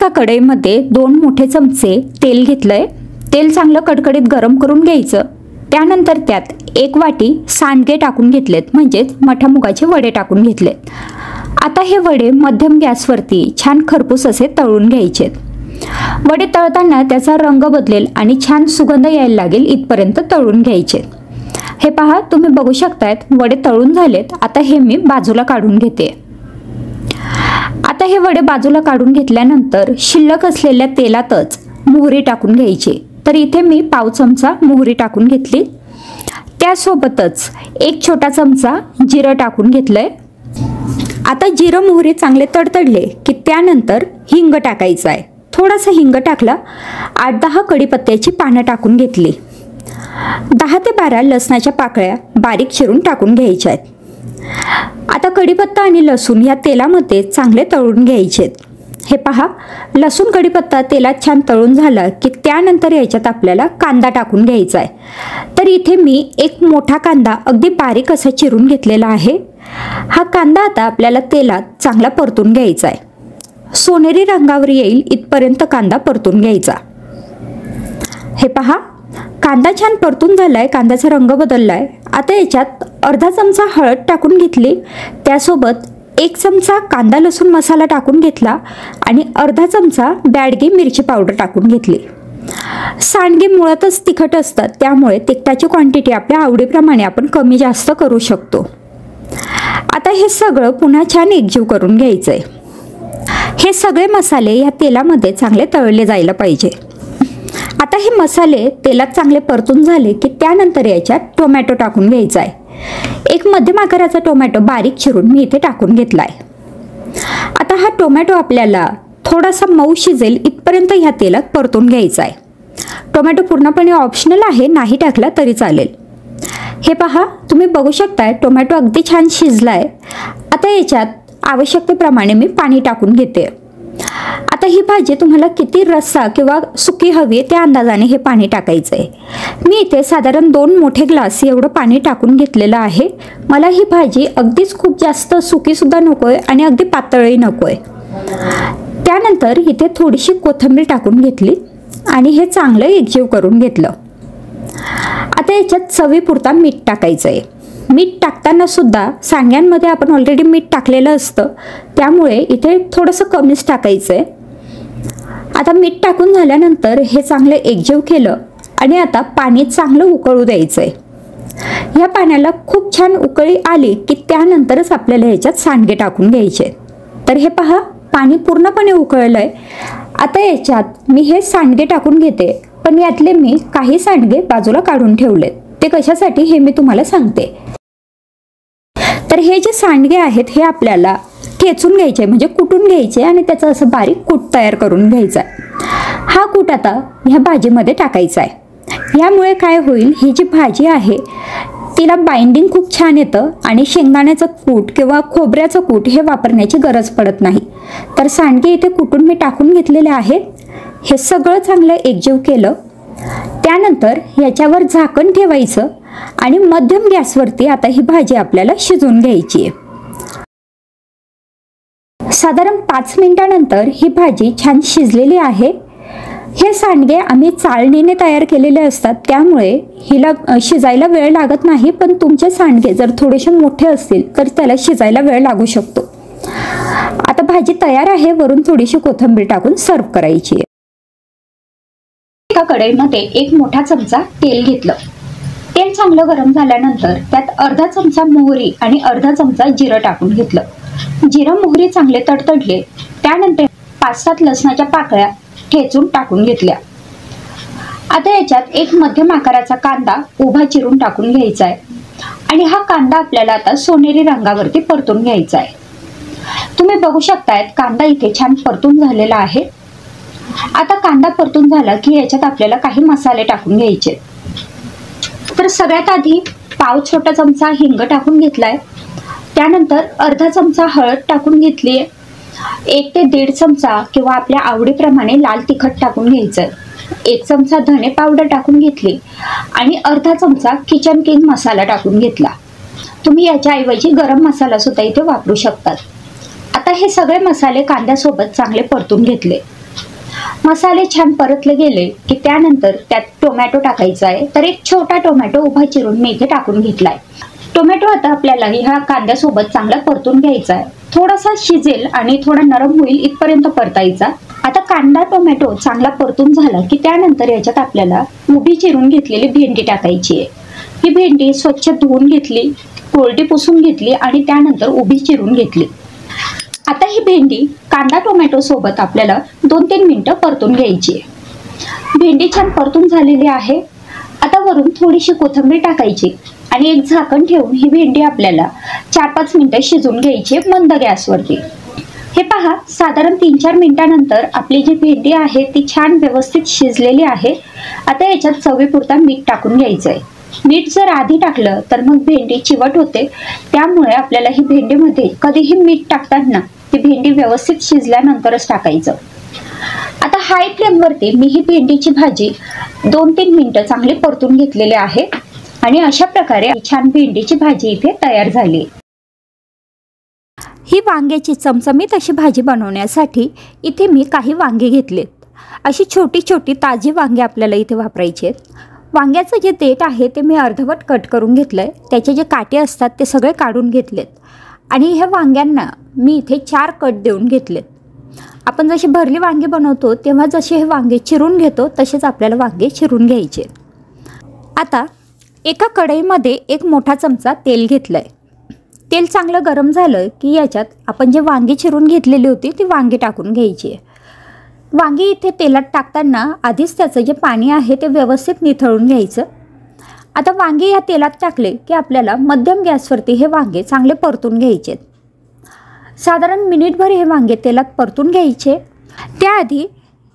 एका कढईमध्ये 2 मोठे चमचे तेल घेतलंय। तेल चांगलं कडकडीत गरम करून घ्यायचं। त्यानंतर त्यात 1 वाटी सांडगे टाकून घेतलेत, म्हणजेच मठामुगाचे वडे टाकून घेतलेत। आता हे वडे मध्यम गॅसवरती छान खरपूस असे तळून घ्यायचेत। वडे तळताना त्याचा रंग बदलेल आणि छान सुगंध यायला लागेल इथपर्यंत तळून घ्यायचे। हे पहा, तुम्ही बघू शकतायत वडे तळून झालेत। आता हे मी बाजूला काढून घेते। आता हे वडे बाजूला काढून घेतल्यानंतर शिल्लक असलेल्या तेलातच मोहरी टाकून घ्यायची। तर इथे मी पाव चमचा मोहरी टाकून घेतली। त्यासोबतच 1 छोटा चमचा जिरं टाकून घेतलंय। आता जिरं मोहरी चांगले तडतडले की त्यानंतर हिंग टाकायचं आहे। थोडासा हिंग टाकला। 8-10 कढीपत्त्याची पानं टाकून घेतली। 10 ते 12 लसणाच्या पाकळ्या बारीक चिरून टाकून घ्यायच्या आहेत। आता कढीपत्ता आणि लसूण या तेलामध्ये चांगले तळून घ्यायचे। हे पहा, लसूण कढीपत्ता तेलात छान तळून झाला की त्यानंतर याच्यात आपल्याला कांदा टाकून घ्यायचा आहे। तर इथे मी 1 मोठा कांदा अगदी बारीक असा चिरून घेतलेला आहे। हा कांदा आता आपल्याला तेलात चांगला परतून घ्यायचा आहे। सोनेरी रंगावर येईल इथपर्यंत कांदा परतून घ्यायचा। हे पहा, कांदा छान परतून झालाय, कांद्याचा रंग बदललाय। आता याच्यात अर्धा चमचा हळद टाकून घेतली। त्यासोबत 1 चमचा कांदा लसूण मसाला टाकून घेतला आणि अर्धा चमचा बॅडगी मिरची पावडर टाकून घेतली। सांडगे मुळातच तिखट असतात, त्यामुळे तिखटाची क्वांटिटी आपल्या आवडीप्रमाणे आपण कमी जास्त करू शकतो। आता हे सगळं पुन्हा छान एकजीव करून घ्यायचंय। हे सगळे मसाले या तेलामध्ये चांगले तळले जायला पाहिजे। आता हे मसाले तेलात चांगले परतून झाले की त्यानंतर याच्यात टोमॅटो टाकून घ्यायचा आहे। 1 मध्यम आकाराचा टोमॅटो बारीक चिरून मी इथे टाकून घेतलाय। आता हा टोमॅटो आपल्याला थोडासा मऊ शिजेल इथपर्यंत ह्या तेलात परतून घ्यायचा आहे। टोमॅटो पूर्णपणे ऑप्शनल आहे, नाही टाकला तरी चालेल। हे पहा, तुम्ही बघू शकताय टोमॅटो अगदी छान शिजलाय। आता याच्यात आवश्यकतेप्रमाणे मी पाणी टाकून घेते। आता ही भाजी तुम्हाला किती रस्सा किंवा सुकी हवी त्या अंदाजाने हे पाणी टाकायचं आहे। मी इथे साधारण 2 मोठे ग्लास एवढं पाणी टाकून घेतलेलं आहे। मला ही भाजी अगदीच खूप जास्त सुकी सुद्धा नकोय आणि अगदी पातळही नकोय। त्यानंतर इथे थोडीशी कोथिंबीर टाकून घेतली आणि हे चांगलं एकजीव करून घेतलं। आता याच्यात चवीपुरता मीठ टाकायचं आहे। मीठ टाकताना सुद्धा सांग्यांमध्ये आपण ऑलरेडी मीठ टाकलेलं असतं, त्यामुळे इथे थोडंसं कमीच टाकायचं आहे। आता मीठ टाकून झाल्यानंतर हे चांगलं एकजीव केलं आणि आता पाणी चांगलं उकळू द्यायचं आहे। या पाण्याला खूप छान उकळी आली की त्यानंतरच आपल्याला ह्याच्यात सांडगे टाकून घ्यायचे। तर हे पहा, पाणी पूर्णपणे उकळलंय। आता याच्यात मी हे सांडगे टाकून घेते, पण यातले मी काही सांडगे बाजूला काढून ठेवलेत। ते कशासाठी हे मी तुम्हाला सांगते। तर हे जे सांडगे आहेत हे आपल्याला ठेचून घ्यायचे, म्हणजे कुटून घ्यायचे आणि त्याचं असं बारीक कूट तयार करून घ्यायचा आहे। हा कूट आता ह्या भाजीमध्ये टाकायचा आहे। यामुळे काय होईल, ही जी भाजी आहे तिला बाइंडिंग खूप छान येतं आणि शेंगदाण्याचं कूट किंवा खोबऱ्याचं कूट हे वापरण्याची गरज पडत नाही। तर सांडगे इथे कुटून मी टाकून घेतलेले आहेत। हे सगळं चांगलं एकजीव केलं। त्यानंतर याच्यावर झाकण ठेवायचं आणि मध्यम गॅसवरती आता ही भाजी आपल्याला शिजवून घ्यायची आहे। साधारण 5 मिनिटांनंतर ही भाजी छान शिजलेली आहे। हे सांडगे आम्ही चाळणीने तयार केलेले असतात, त्यामुळे हिला शिजायला वेळ लागत नाही। पण तुमचे सांडगे जर थोडेसे मोठे असतील तर त्याला शिजायला वेळ लागू शकतो। आता भाजी तयार आहे। वरून थोडीशी कोथिंबीर टाकून सर्व करायची आहे। एका कढईमध्ये 1 मोठा चमचा तेल घेतलं। तेल चांगलं गरम झाल्यानंतर त्यात अर्धा चमचा मोहरी आणि अर्धा चमचा जिरं टाकून घेतलं। जिरं मोहरी चांगले तडतडले त्यानंतर 5-7 लसणाच्या पाकळ्या ठेचून टाकून घेतल्या। आता याच्यात 1 मध्यम आकाराचा कांदा उभा चिरून टाकून घ्यायचा आहे आणि हा कांदा आपल्याला आता सोनेरी रंगावरती परतून घ्यायचा आहे। तुम्ही बघू शकताय कांदा इथे छान परतून झालेला आहे। आता कांदा परतून झाला की याच्यात आपल्याला काही मसाले टाकून घ्यायचे। तर सगळ्यात आधी पाव छोटा चमचा हिंग टाकून घेतलाय। त्यानंतर अर्धा चमचा हळद टाकून घेतली आहे। 1 ते 1.5 चमचा किंवा आपल्या आवडीप्रमाणे लाल तिखट टाकून घ्यायचं। 1 चमचा धने पावडर टाकून घेतली आणि अर्धा चमचा किचन किंग मसाला टाकून घेतला। तुम्ही याच्या ऐवजी गरम मसाला सुद्धा इथे वापरू शकतात। आता हे सगळे मसाले कांद्यासोबत चांगले परतून घेतले। मसाले छान परतले गेले की त्यानंतर त्यात टोमॅटो टाकायचा आहे। तर एक छोटा टोमॅटो उभा चिरून मी इथे टाकून घेतलाय। टोमॅटो आता आपल्याला ह्या कांद्यासोबत चांगला परतून घ्यायचा आहे। थोडासा शिजेल आणि थोडा नरम होईल इथपर्यंत परतायचा। आता कांदा टोमॅटो चांगला परतून झाला की त्यानंतर याच्यात आपल्याला उभी चिरून घेतलेली भेंडी टाकायची आहे। ही भेंडी स्वच्छ धुवून घेतली, कोरडी पुसून घेतली आणि त्यानंतर उभी चिरून घेतली। आता ही भेंडी कांदा टोमॅटो सोबत आपल्याला 2-3 मिनिटं परतून घ्यायची आहे। भेंडी छान परतून झालेली आहे। आता वरून थोडीशी कोथिंबीर टाकायची आणि एक झाकण ठेवून ही भेंडी आपल्याला 4-5 मिनिटं शिजून घ्यायची मंद गॅसवरती। हे पहा, साधारण 3-4 मिनिटांनंतर आपली जी भेंडी आहे ती छान व्यवस्थित शिजलेली आहे। आता याच्यात चवीपुरता मीठ टाकून घ्यायचं आहे। मीठ जर आधी टाकलं तर मग भेंडी चिवट होते, त्यामुळे आपल्याला ही भेंडीमध्ये कधीही मीठ टाकताना ती भेंडी व्यवस्थित शिजल्यानंतरच टाकायचं। आता हाय फ्लेमवरती मी ही भेंडीची भाजी 2-3 मिनिटं चांगली परतून घेतलेली आहे आणि अशा प्रकारे छान भेंडीची भाजी इथे तयार झाली। ही वांग्याची चमचमीत अशी भाजी बनवण्यासाठी इथे मी काही वांगे घेतलेत। अशी छोटी छोटी ताजी वांगे आपल्याला इथे वापरायची आहेत। वांग्याचं जे देठ आहे ते मी अर्धवट कट करून घेतलंय, त्याचे जे काटे असतात ते सगळे काढून घेतलेत आणि ह्या वांग्यांना मी इथे 4 कट देऊन घेतलेत। आपण जशी भरली वांगी बनवतो तेव्हा जसे हे वांगे चिरून घेतो तसेच आपल्याला वांगे चिरून घ्यायचे। आता एका कढईमध्ये एक मोठा चमचा तेल घेतलंय। तेल चांगलं गरम झालं की याच्यात आपण जे वांगी चिरून घेतलेली होती ती वांगी टाकून घ्यायची। वांगी इथे तेलात टाकताना आधीच त्याचं जे पाणी आहे ते व्यवस्थित निथळून घ्यायचं। आता वांगे या तेलात टाकले की आपल्याला मध्यम गॅसवरती हे वांगे चांगले परतून घ्यायचे। साधारण मिनिटभर हे वांगे तेलात परतून घ्यायचे। त्याआधी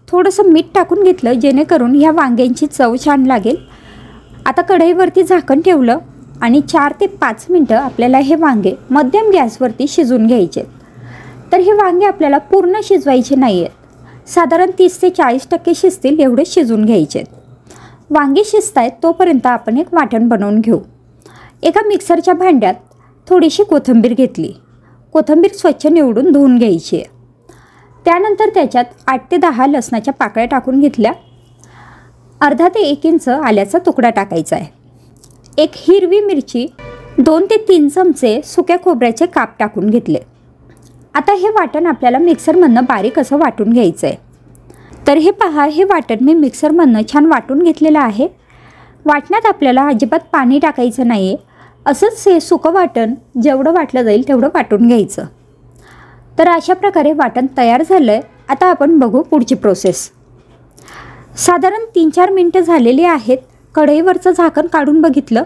थोडंसं मीठ टाकून घेतलं जेणेकरून ह्या वांग्यांची चव छान लागेल। आता कढईवरती झाकण ठेवलं आणि 4 ते 5 मिनिटं आपल्याला हे वांगे मध्यम गॅसवरती शिजून घ्यायचे। तर हे वांगे आपल्याला पूर्ण शिजवायचे नाही आहेत, साधारण 30 ते 40% शिजतील एवढे शिजून घ्यायचे। वांगे शिजतायत तोपर्यंत आपण एक वाटण बनवून घेऊ। एका मिक्सरच्या भांड्यात थोडीशी कोथिंबीर घेतली। कोथिंबीर स्वच्छ निवडून धुवून घ्यायची आहे। त्यानंतर त्याच्यात 8 ते 10 लसणाच्या पाकळ्या टाकून घेतल्या। अर्धा ते 1 इंच आल्याचा तुकडा टाकायचा आहे। एक हिरवी मिरची, 2 ते 3 चमचे सुक्या खोबऱ्याचे काप टाकून घेतले। आता हे वाटण आपल्याला मिक्सरमधनं बारीक असं वाटून घ्यायचं आहे। तर हे पहा, हे वाटण मी मिक्सरमधनं छान वाटून घेतलेलं आहे। वाटण्यात आपल्याला अजिबात पाणी टाकायचं नाही आहे, असंच हे सुकं वाटण जेवढं वाटलं जाईल तेवढं वाटून घ्यायचं। तर अशा प्रकारे वाटण तयार झालं आहे। आता आपण बघू पुढची प्रोसेस। साधारण 3-4 मिनिटं झालेली आहेत। कढईवरचं झाकण काढून बघितलं,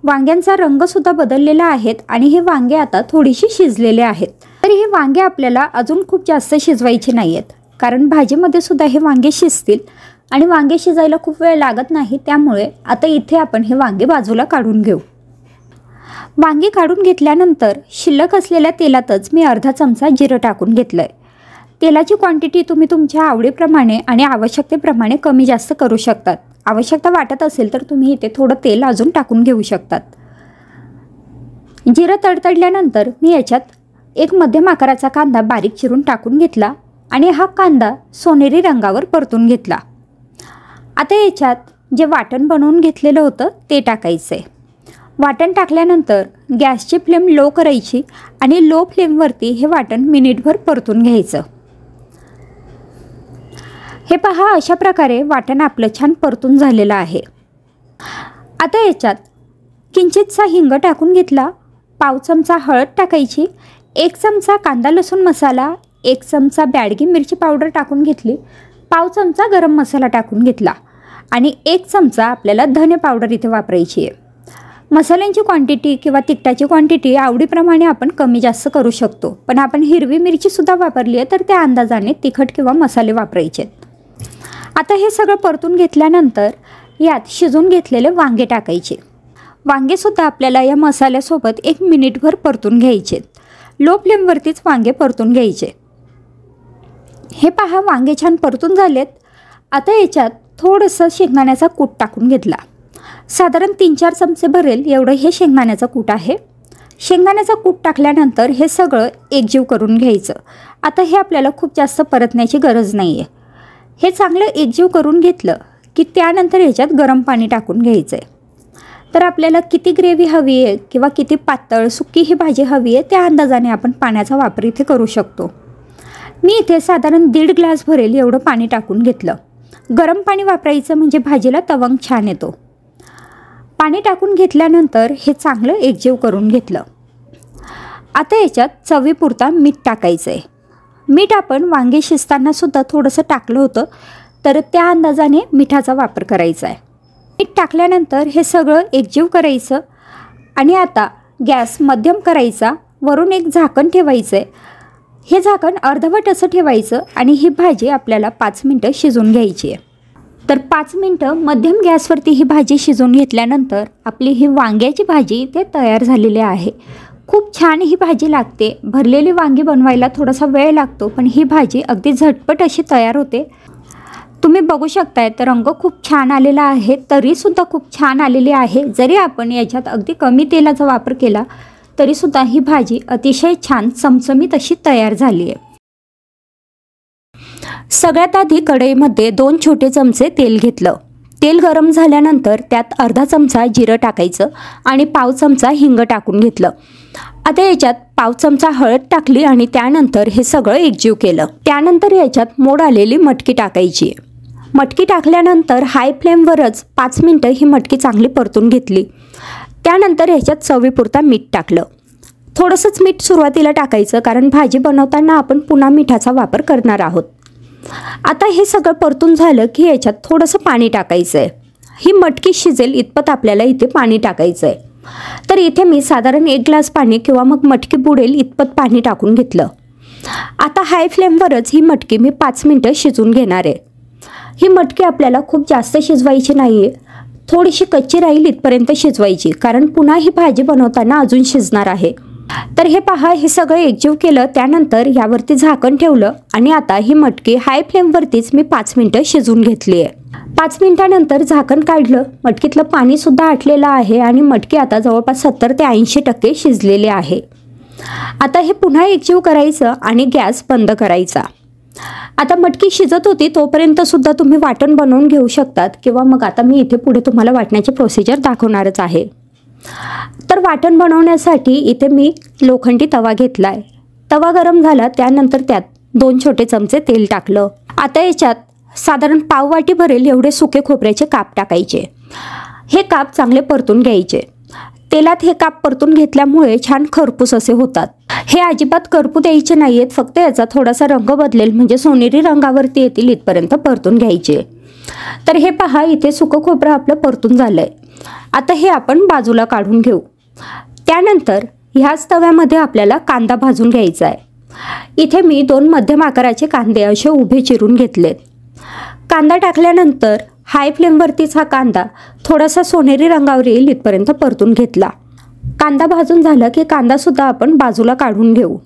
वांग्यांचा रंगसुद्धा बदललेला आहे आणि हे वांगे आता थोडीशी शिजलेले आहेत। तर हे वांगे आपल्याला अजून खूप जास्त शिजवायचे नाही आहेत, कारण भाजीमध्ये सुद्धा हे वांगे शिजतील आणि वांगे शिजायला खूप वेळ लागत नाही। त्यामुळे आता इथे आपण हे वांगे बाजूला काढून घेऊ। वांगी काढून घेतल्यानंतर शिल्लक असलेल्या तेलातच मी अर्धा चमचा जिरं टाकून घेतलं आहे। तेलाची क्वांटिटी तुम्ही तुमच्या आवडीप्रमाणे आणि आवश्यकतेप्रमाणे कमी जास्त करू शकतात। आवश्यकता वाटत असेल तर तुम्ही इथे थोडं तेल अजून टाकून घेऊ शकतात। जिरं तडतडल्यानंतर मी याच्यात एक मध्यम आकाराचा कांदा बारीक चिरून टाकून घेतला आणि हा कांदा सोनेरी रंगावर परतून घेतला। आता याच्यात जे वाटण बनवून घेतलेलं होतं ते टाकायचं आहे। वाटण टाकल्यानंतर गॅसची फ्लेम लो करायची आणि लो फ्लेमवरती हे वाटण मिनिटभर परतून घ्यायचं। हे पहा, अशा प्रकारे वाटण आपलं छान परतून झालेलं आहे। आता याच्यात किंचितसा हिंग टाकून घेतला, पाव चमचा हळद टाकायची, 1 चमचा कांदा लसूण मसाला, 1 चमचा बॅडगी मिरची पावडर टाकून घेतली, पाव चमचा गरम मसाला टाकून घेतला आणि 1 चमचा आपल्याला धने पावडर इथे वापरायची आहे। मसाल्यांची क्वांटिटी किंवा तिखटाची क्वांटिटी आवडीप्रमाणे आपण कमी जास्त करू शकतो, पण आपण हिरवी मिरचीसुद्धा वापरली आहे तर त्या अंदाजाने तिखट किंवा मसाले वापरायचे आहेत। आता हे सगळं परतून घेतल्यानंतर यात शिजून घेतलेले वांगे टाकायचे। वांगेसुद्धा आपल्याला या मसाल्यासोबत 1 मिनिटभर परतून घ्यायचे। लो फ्लेमवरतीच वांगे परतून घ्यायचे। हे पहा, वांगे छान परतून झालेत। आता याच्यात थोडंसं शेंगदाण्याचा कूट टाकून घेतला, साधारण 3-4 चमचे भरेल एवढं हे शेंगदाण्याचं कूट आहे। शेंगदाण्याचं कूट टाकल्यानंतर हे सगळं एकजीव करून घ्यायचं। आता हे आपल्याला खूप जास्त परतण्याची गरज नाही आहे। हे चांगलं एकजीव करून घेतलं की त्यानंतर ह्याच्यात गरम पाणी टाकून घ्यायचं आहे। तर आपल्याला किती ग्रेव्ही हवी आहे किंवा किती पातळ सुकी ही भाजी हवी आहे त्या अंदाजाने आपण पाण्याचा वापर इथे करू शकतो। मी इथे साधारण 1.5 ग्लास भरेल एवढं पाणी टाकून घेतलं। गरम पाणी वापरायचं म्हणजे भाजीला तवंग छान येतो। पाणी टाकून घेतल्यानंतर हे चांगलं एकजीव करून घेतलं। आता याच्यात चवीपुरता मीठ टाकायचं आहे। मीठ आपण वांगे शिजताना सुद्धा थोडंसं टाकलं होतं, तर त्या अंदाजाने मिठाचा वापर करायचा आहे। मीठ टाकल्यानंतर हे सगळं एकजीव करायचं आणि आता गॅस मध्यम करायचा, वरून एक झाकण ठेवायचं आहे। हे झाकण अर्धवट असं ठेवायचं आणि ही भाजी आपल्याला 5 मिनटं शिजवून घ्यायची आहे। तर 5 मिनटं मध्यम गॅसवरती ही भाजी शिजवून घेतल्यानंतर आपली ही वांग्याची भाजी इथे तयार झालेली आहे। खूप छान ही भाजी लागते। भरलेली वांगी बनवायला थोडासा वेळ लागतो, पण ही भाजी अगदी झटपट अशी तयार होते। तुम्ही बघू शकताय तर रंग खूप छान आलेला आहे, तरीसुद्धा खूप छान आलेली आहे। जरी आपण याच्यात अगदी कमी तेलाचा वापर केला तरीसुद्धा ही भाजी अतिशय छान चमचमीत अशी तयार झाली आहे। सगळ्यात आधी कढईमध्ये 2 छोटे चमचे तेल घेतलं। तेल गरम झाल्यानंतर त्यात अर्धा चमचा जिरं टाकायचं आणि पाव चमचा हिंग टाकून घेतलं। आता याच्यात पाव चमचा हळद टाकली आणि त्यानंतर हे सगळं एकजीव केलं। त्यानंतर याच्यात मोड आलेली मटकी टाकायची। मटकी टाकल्यानंतर हाय फ्लेमवरच 5 मिनटं ही मटकी चांगली परतून घेतली। त्यानंतर ह्याच्यात चवीपुरता मीठ टाकलं। थोडंसंच मीठ सुरुवातीला टाकायचं, कारण भाजी बनवताना आपण पुन्हा मिठाचा वापर करणार आहोत। आता हे सगळं परतून झालं की याच्यात थोडंसं पाणी टाकायचं आहे। ही मटकी शिजेल इतपत आपल्याला इथे पाणी टाकायचं आहे। तर इथे मी साधारण 1 ग्लास पाणी किंवा मग मटकी बुडेल इतपत पाणी टाकून घेतलं। आता हाय फ्लेमवरच ही मटकी मी 5 मिनटं शिजवून घेणार आहे। ही मटकी आपल्याला खूप जास्त शिजवायची नाही आहे, थोडीशी कच्ची राहील इथपर्यंत शिजवायची, कारण पुन्हा ही भाजी बनवताना अजून शिजणार आहे। तर हे पहा, हे सगळं एकजीव केलं, त्यानंतर यावरती झाकण ठेवलं आणि आता ही मटकी हाय फ्लेमवरतीच मी 5 मिनटं शिजवून घेतली आहे। 5 मिनिटानंतर झाकण काढलं, मटकीतलं पाणीसुद्धा आटलेलं आहे आणि मटकी आता जवळपास 70 ते 80% शिजलेली आहे। आता हे पुन्हा एकजीव करायचं आणि गॅस बंद करायचा। आता मटकी शिजत होती तोपर्यंत सुद्धा तुम्ही वाटण बनवून घेऊ शकतात, किंवा मग आता मी इथे पुढे तुम्हाला वाटण्याची प्रोसिजर दाखवणारच आहे। तर वाटण बनवण्यासाठी इथे मी लोखंडी तवा घेतलाय। तवा गरम झाला त्यानंतर त्यात 2 छोटे चमचे तेल टाकलं। आता याच्यात साधारण पाव वाटी भरेल एवढे सुके खोबऱ्याचे काप टाकायचे। हे काप चांगले परतून घ्यायचे। तेलात हे काप परतून घेतल्यामुळे छान खरपूस असे होतात। हे अजिबात करपू द्यायचे नाहीयेत, फक्त याचा थोडासा रंग बदलेल म्हणजे सोनेरी रंगावरती येतील इथपर्यंत परतून घ्यायचे। तर हे पहा, इथे सुकं खोबरं आपलं परतून झालंय। आता हे आपण बाजूला काढून घेऊ। त्यानंतर ह्याच तव्यामध्ये आपल्याला कांदा भाजून घ्यायचा आहे। इथे मी 2 मध्यम आकाराचे कांदे असे उभे चिरून घेतलेत। कांदा टाकल्यानंतर हाय फ्लेमवरतीच हा कांदा थोडासा सोनेरी रंगावर येईल इथपर्यंत परतून घेतला। कांदा भाजून झाला की कांदासुद्धा आपण बाजूला काढून घेऊ।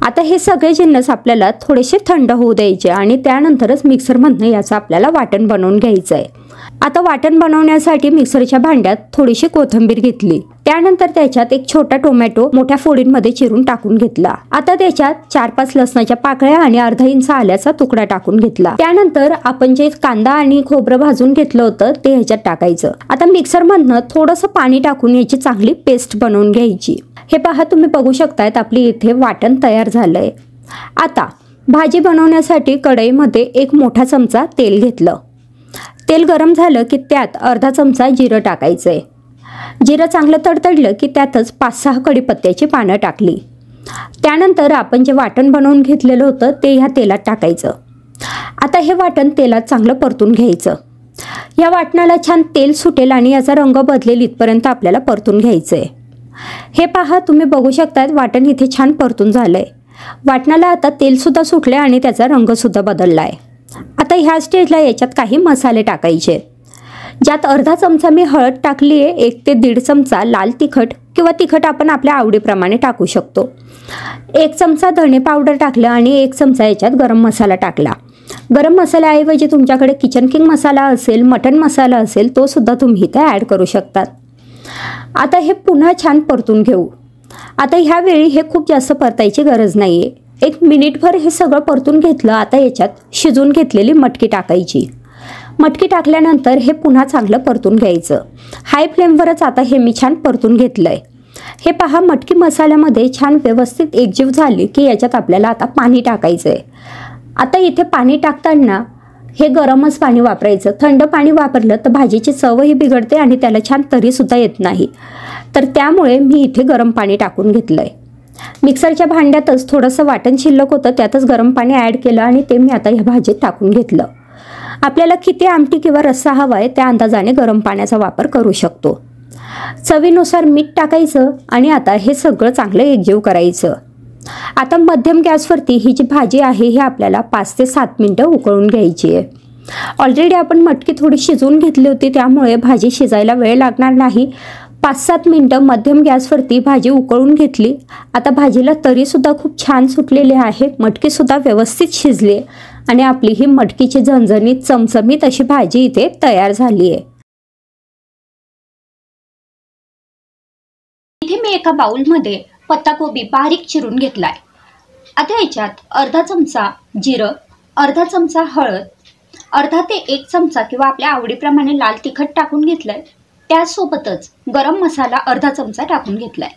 आता हे सगळे जिन्नस आपल्याला थोडेसे थंड होऊ द्यायचे आणि त्यानंतरच मिक्सरमधनं याचं आपल्याला वाटण बनवून घ्यायचं आहे। आता वाटण बनवण्यासाठी मिक्सरच्या भांड्यात थोडीशी कोथिंबीर घेतली। त्यानंतर त्याच्यात एक छोटा टोमॅटो मोठ्या फोडींमध्ये चिरून टाकून घेतला। आता त्याच्यात 4-5 लसणाच्या पाकळ्या आणि अर्धा इंच आल्याचा तुकडा टाकून घेतला। त्यानंतर आपण जे कांदा आणि खोबरं भाजून घेतलं होतं ते ह्याच्यात टाकायचं। आता मिक्सरमधनं थोडंसं पाणी टाकून याची चांगली पेस्ट बनवून घ्यायची। हे पहा, तुम्ही बघू शकतायत आपली इथे वाटण तयार झालंय। आता भाजी बनवण्यासाठी कढईमध्ये 1 मोठा चमचा तेल घेतलं। तेल गरम झालं की त्यात अर्धा चमचा जिरं टाकायचंय। जिरं चांगलं तडतडलं की त्यातच 5-6 कढीपत्त्याची पानं टाकली। त्यानंतर आपण जे वाटण बनवून घेतलेलं होतं ते ह्या तेलात टाकायचं। आता हे वाटण तेलात चांगलं परतून घ्यायचं। या वाटणाला छान तेल सुटेल आणि याचा रंग बदलेल इथपर्यंत आपल्याला परतून घ्यायचंय। हे पहा, तुम्ही बघू शकताय वाटण इथे छान परतून झालंय। वाटणाला आता तेलसुद्धा सुटले आणि त्याचा रंगसुद्धा बदललाय। आता ह्या स्टेजला याच्यात काही मसाले टाकायचे, ज्यात अर्धा चमचा मी हळद टाकली आहे, 1 ते 1.5 चमचा लाल तिखट किंवा तिखट आपण आपल्या आवडीप्रमाणे टाकू शकतो। 1 चमचा धणे पावडर टाकलं आणि 1 चमचा याच्यात गरम मसाला टाकला। गरम मसाल्याऐवजी तुमच्याकडे किचन किंग मसाला असेल, मटन मसाला असेल, तो सुद्धा तुम्ही इथे ॲड करू शकतात। आता हे पुन्हा छान परतून घेऊ। आता ह्यावेळी हे खूप जास्त परतायची गरज नाहीये, एक मिनिटभर हे सगळं परतून घेतलं. आता याच्यात शिजून घेतलेली मटकी टाकायची. मटकी टाकल्यानंतर हे पुन्हा चांगलं परतून घ्यायचं. हाय फ्लेमवरच आता हे मी छान परतून घेतलं आहे. हे पहा, मटकी मसाल्यामध्ये छान व्यवस्थित एकजीव झाली की याच्यात आपल्याला आता पाणी टाकायचं आहे. आता इथे पाणी टाकताना हे गरमच पाणी वापरायचं. थंड पाणी वापरलं तर भाजीची चवही बिघडते आणि त्याला छान तरीसुद्धा येत नाही. तर त्यामुळे मी इथे गरम पाणी टाकून घेतलं आहे. मिक्सरच्या भांड्यातच थोडंसं वाटण शिल्लक होतं, त्यातच गरम पाणी ॲड केलं आणि ते मी आता ह्या भाजीत टाकून घेतलं. आपल्याला किती आमटी किंवा रस्सा हवा आहे त्या अंदाजाने गरम पाण्याचा वापर करू शकतो. चवीनुसार मीठ टाकायचं आणि आता हे सगळं चांगलं एकजीव करायचं. आता मध्यम गॅसवरती ही जी भाजी आहे ही आपल्याला 5 ते 7 मिनटं उकळून घ्यायची आहे. ऑलरेडी आपण मटकी थोडी शिजवून घेतली होती, त्यामुळे भाजी शिजायला वेळ लागणार नाही. 5-7 मिनटं मध्यम गॅसवरती भाजी उकळून घेतली. आता भाजीला तरीसुद्धा खूप छान सुटलेली आहे. मटकीसुद्धा व्यवस्थित शिजली आणि आपली ही मटकीची झणझणीत चमचमीत अशी भाजी इथे तयार झाली आहे. इथे मी एका बाउलमध्ये पत्ताकोबी बारीक चिरून घेतलाय. आता याच्यात अर्धा चमचा जिरं, अर्धा चमचा हळद, अर्धा ते 1 चमचा किंवा आपल्या आवडीप्रमाणे लाल तिखट टाकून घेतलंय. त्यासोबतच गरम मसाला अर्धा चमचा टाकून घेतलाय.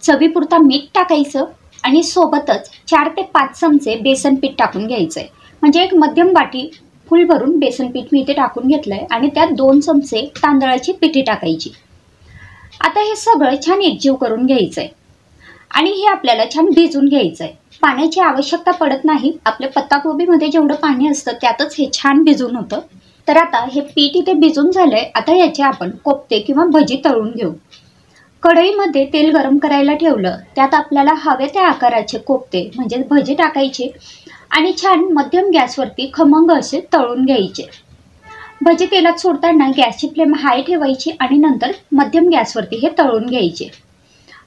चवीपुरता मीठ टाकायचं आणि सोबतच 4 ते 5 चमचे बेसन पीठ टाकून घ्यायचंय. म्हणजे एक मध्यम वाटी फुल भरून बेसन पीठ मी इथे टाकून घेतलंय आणि त्यात 2 चमचे तांदळाची पिठी टाकायची. आता हे सगळं छान एकजीव करून घ्यायचंय आणि हे आपल्याला छान भिजून घ्यायचंय. पाण्याची आवश्यकता पडत नाही. आपल्या पत्ताकोबीमध्ये जेवढं पाणी असतं त्यातच हे छान भिजून होतं. तर आता हे पीठ इथे भिजून झालंय. आता याचे आपण कोफ्ते किंवा भजी तळून घेऊ. कढईमध्ये तेल गरम करायला ठेवलं. त्यात आपल्याला हवे त्या आकाराचे कोफ्ते म्हणजे भजी टाकायचे आणि छान मध्यम गॅसवरती खमंग असे तळून घ्यायचे. भजी तेलात सोडताना गॅसची फ्लेम हाय ठेवायची आणि नंतर मध्यम गॅसवरती हे तळून घ्यायचे.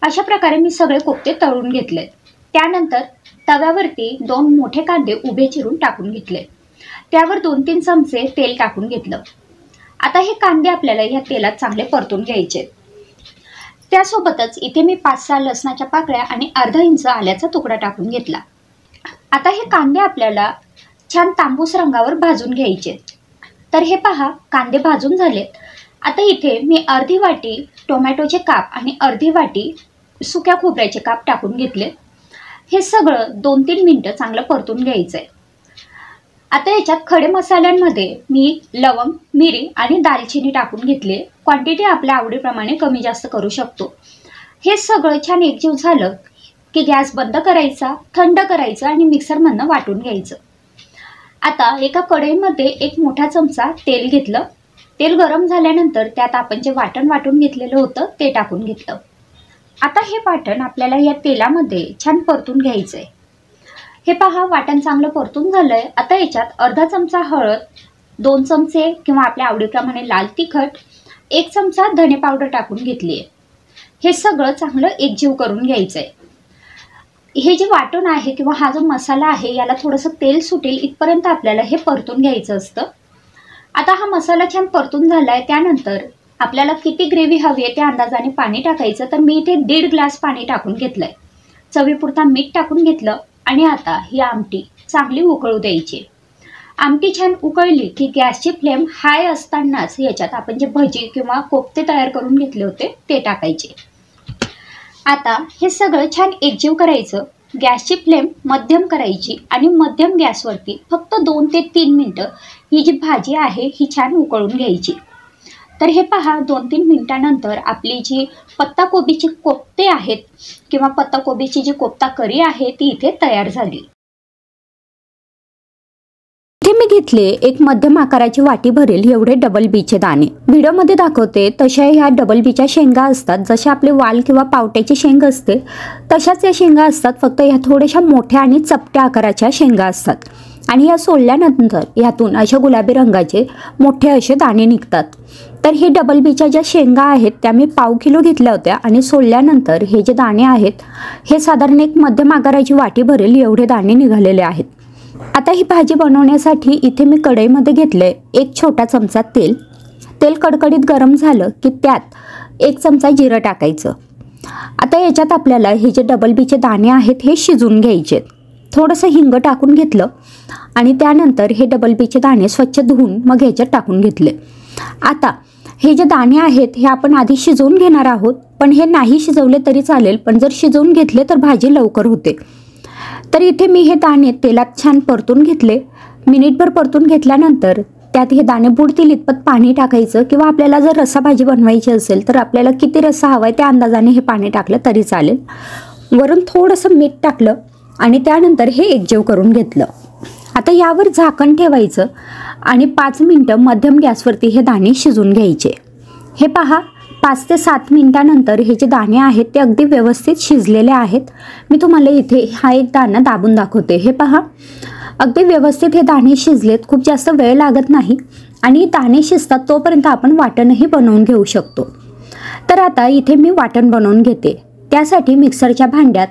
अशा प्रकारे मी सगळे कोफ्ते तळून घेतलेत. त्यानंतर तव्यावरती 2 मोठे कांदे उभे चिरून टाकून घेतले. त्यावर 2-3 चमचे तेल टाकून घेतलं. आता हे कांदे आपल्याला या तेलात चांगले परतून घ्यायचे. त्यासोबतच इथे मी 5-6 लसणाच्या पाकळ्या आणि अर्धा इंच आल्याचा तुकडा टाकून घेतला. आता हे कांदे आपल्याला छान तांबूस रंगावर भाजून घ्यायचे. तर हे पहा, कांदे भाजून झालेत. आता इथे मी अर्धी वाटी टोमॅटोचे काप आणि अर्धी वाटी सुक्या खोबऱ्याचे काप टाकून घेतले. हे सगळं 2-3 मिनटं चांगलं परतून घ्यायचंय. आता याच्यात खडे मसाल्यांमध्ये मी लवंग, मिरी आणि दालचिनी टाकून घेतले. क्वांटिटी आपल्या आवडीप्रमाणे कमी जास्त करू शकतो. हे सगळं छान एकजीव झालं की गॅस बंद करायचा, थंड करायचं आणि मिक्सरमधनं वाटून घ्यायचं. आता एका कढईमध्ये 1 मोठा चमचा तेल घेतलं. तेल गरम झाल्यानंतर त्यात आपण जे वाटण वाटून घेतलेलं होतं ते टाकून घेतलं. आता हे वाटण आपल्याला या तेलामध्ये छान परतून घ्यायचंय. हे पहा, वाटण चांगलं परतून झालंय. आता याच्यात अर्धा चमचा हळद, 2 चमचे किंवा आपल्या आवडीप्रमाणे लाल तिखट, 1 चमचा धने पावडर टाकून घेतली आहे. हे सगळं चांगलं एकजीव करून घ्यायचंय. हे जे वाटण आहे किंवा हा जो मसाला आहे याला थोडंसं तेल सुटेल इथपर्यंत आपल्याला हे परतून घ्यायचं असतं. आता हा मसाला छान परतून झालाय. त्यानंतर आपल्याला किती ग्रेव्ही हवी आहे त्या अंदाजाने पाणी टाकायचं. तर मी इथे 1.5 ग्लास पाणी टाकून घेतलंय. चवीपुरता मीठ टाकून घेतलं आणि आता ही आमटी चांगली उकळू द्यायची. आमटी छान उकळली की गॅसची फ्लेम हाय असतानाच याच्यात आपण जे भजी किंवा कोफ्ते तयार करून घेतले होते ते टाकायचे. आता हे सगळं छान एकजीव करायचं. गॅसची फ्लेम मध्यम करायची आणि मध्यम गॅसवरती फक्त 2 ते 3 मिनटं ही जी भाजी आहे ही छान उकळून घ्यायची. तर हे पहा, 2-3 मिनिटानंतर आपली जी पत्ताकोबीची कोफ्ते आहेत किंवा पत्ताकोबीची जी कोफ्ता करी आहे ती इथे तयार झाली. इथे मी घेतले एक मध्यम आकाराची वाटी भरेल एवढे डबल बीचे दाणे. व्हिडिओमध्ये दाखवते तशा ह्या डबल बीच्या शेंगा असतात. जसे आपले वाल किंवा पावट्याची शेंग असते तशाच या शेंगा असतात, फक्त ह्या थोड्याशा मोठ्या आणि चपट्या आकाराच्या शेंगा असतात. आणि या सोलल्यानंतर यातून अशा गुलाबी रंगाचे मोठे असे दाणे निघतात. तर हे डबल बीच्या ज्या शेंगा आहेत त्या मी पाव किलो घेतल्या होत्या आणि सोलल्यानंतर हे जे दाणे आहेत हे साधारण एक मध्यम आकाराची वाटी भरेल एवढे दाणे निघालेले आहेत. आता ही भाजी बनवण्यासाठी इथे मी कढईमध्ये घेतले 1 छोटा चमचा तेल. तेल कडकडीत गरम झालं की त्यात 1 चमचा जिरं टाकायचं. आता याच्यात आपल्याला हे जे डबल बीचे दाणे आहेत हे शिजून घ्यायचे. थोडंसं हिंग टाकून घेतलं आणि त्यानंतर हे डबल बीचे दाणे स्वच्छ धुवून मग ह्याच्यात टाकून घेतले. आता हे जे दाणे आहेत हे आपण आधी शिजवून घेणार आहोत, पण हे नाही शिजवले तरी चालेल, पण जर शिजवून घेतले तर भाजी लवकर होते. तर इथे मी हे दाणे तेलात छान परतून घेतले. मिनिटभर परतून घेतल्यानंतर त्यात हे दाणे बुडतील इतपत पाणी टाकायचं, किंवा आपल्याला जर रस्सा भाजी बनवायची असेल तर आपल्याला किती रस्सा हवा आहे त्या अंदाजाने हे पाणी टाकलं तरी चालेल. वरून थोडंसं मीठ टाकलं आणि त्यानंतर हे एकजीव करून घेतलं. आता यावर झाकण ठेवायचं आणि 5 मिनटं मध्यम गॅसवरती हे दाणे शिजून घ्यायचे. हे पहा, 5 ते 7 मिनिटानंतर हे जे दाणे आहेत ते अगदी व्यवस्थित शिजलेले आहेत. मी तुम्हाला इथे हा एक दाणा दाबून दाखवते. हे पहा, अगदी व्यवस्थित हे दाणे शिजलेत. खूप जास्त वेळ लागत नाही आणि दाणे शिजतात तोपर्यंत आपण वाटणही बनवून घेऊ शकतो. तर आता इथे मी वाटण बनवून घेते. त्यासाठी मिक्सरच्या भांड्यात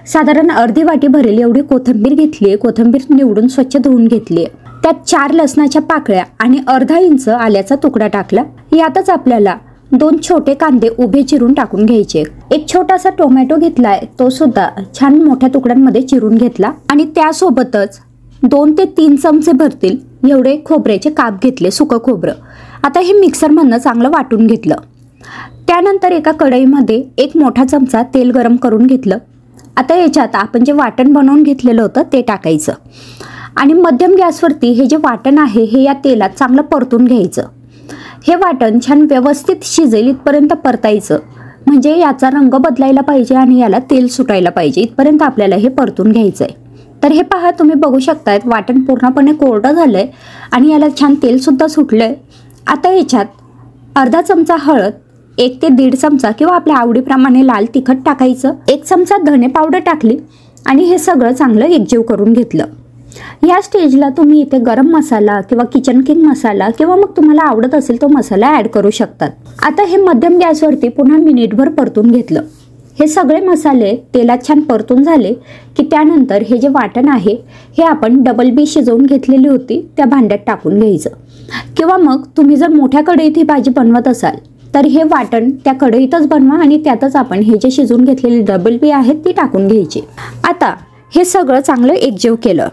साधारण अर्धी वाटी भरेल एवढी कोथिंबीर घेतली आहे. कोथिंबीर निवडून स्वच्छ धुवून घेतली आहे. त्यात 4 लसणाच्या पाकळ्या आणि अर्धा इंच आल्याचा तुकडा टाकला. यातच आपल्याला 2 छोटे कांदे उभे चिरून टाकून घ्यायचे. एक छोटासा टोमॅटो घेतलाय, तो सुद्धा छान मोठ्या तुकड्यांमध्ये चिरून घेतला आणि त्यासोबतच 2 ते 3 चमचे भरतील एवढे खोबऱ्याचे काप घेतले, सुकं खोबरं. आता हे मिक्सरमधनं चांगलं वाटून घेतलं. त्यानंतर एका कढईमध्ये 1 मोठा चमचा तेल गरम करून घेतलं. आता याच्यात आपण जे वाटण बनवून घेतलेलं होतं ते टाकायचं आणि मध्यम गॅसवरती हे जे वाटण आहे हे या तेलात चांगलं परतून घ्यायचं. हे वाटण छान व्यवस्थित शिजेल इथपर्यंत परतायचं, म्हणजे याचा रंग बदलायला पाहिजे आणि याला तेल सुटायला पाहिजे इथपर्यंत आपल्याला हे परतून घ्यायचं आहे. तर हे पहा, तुम्ही बघू शकतायत वाटण पूर्णपणे कोरडं झालंय आणि याला छान तेलसुद्धा सुटलंय. आता याच्यात अर्धा चमचा हळद, 1 ते 1.5 चमचा किंवा आपल्या आवडीप्रमाणे लाल तिखट टाकायचं, 1 चमचा धने पावडर टाकली आणि हे सगळं चांगलं एकजीव करून घेतलं. या स्टेजला तुम्ही इथे गरम मसाला किंवा किचन किंग मसाला किंवा मग तुम्हाला आवडत असेल तो मसाला ॲड करू शकतात. आता हे मध्यम गॅसवरती पुन्हा मिनिटभर परतून घेतलं. हे सगळे मसाले तेलात छान परतून झाले की त्यानंतर हे जे वाटण आहे हे आपण डबल बी शिजवून घेतलेली होती त्या भांड्यात टाकून घ्यायचं, किंवा मग तुम्ही जर मोठ्या कढईत ही भाजी बनवत असाल तर हे वाटण त्या कढईतच बनवा आणि त्यातच आपण हे जे शिजवून घेतलेली डबल बी आहेत ती टाकून घ्यायची. आता हे सगळं चांगलं एकजीव केलं.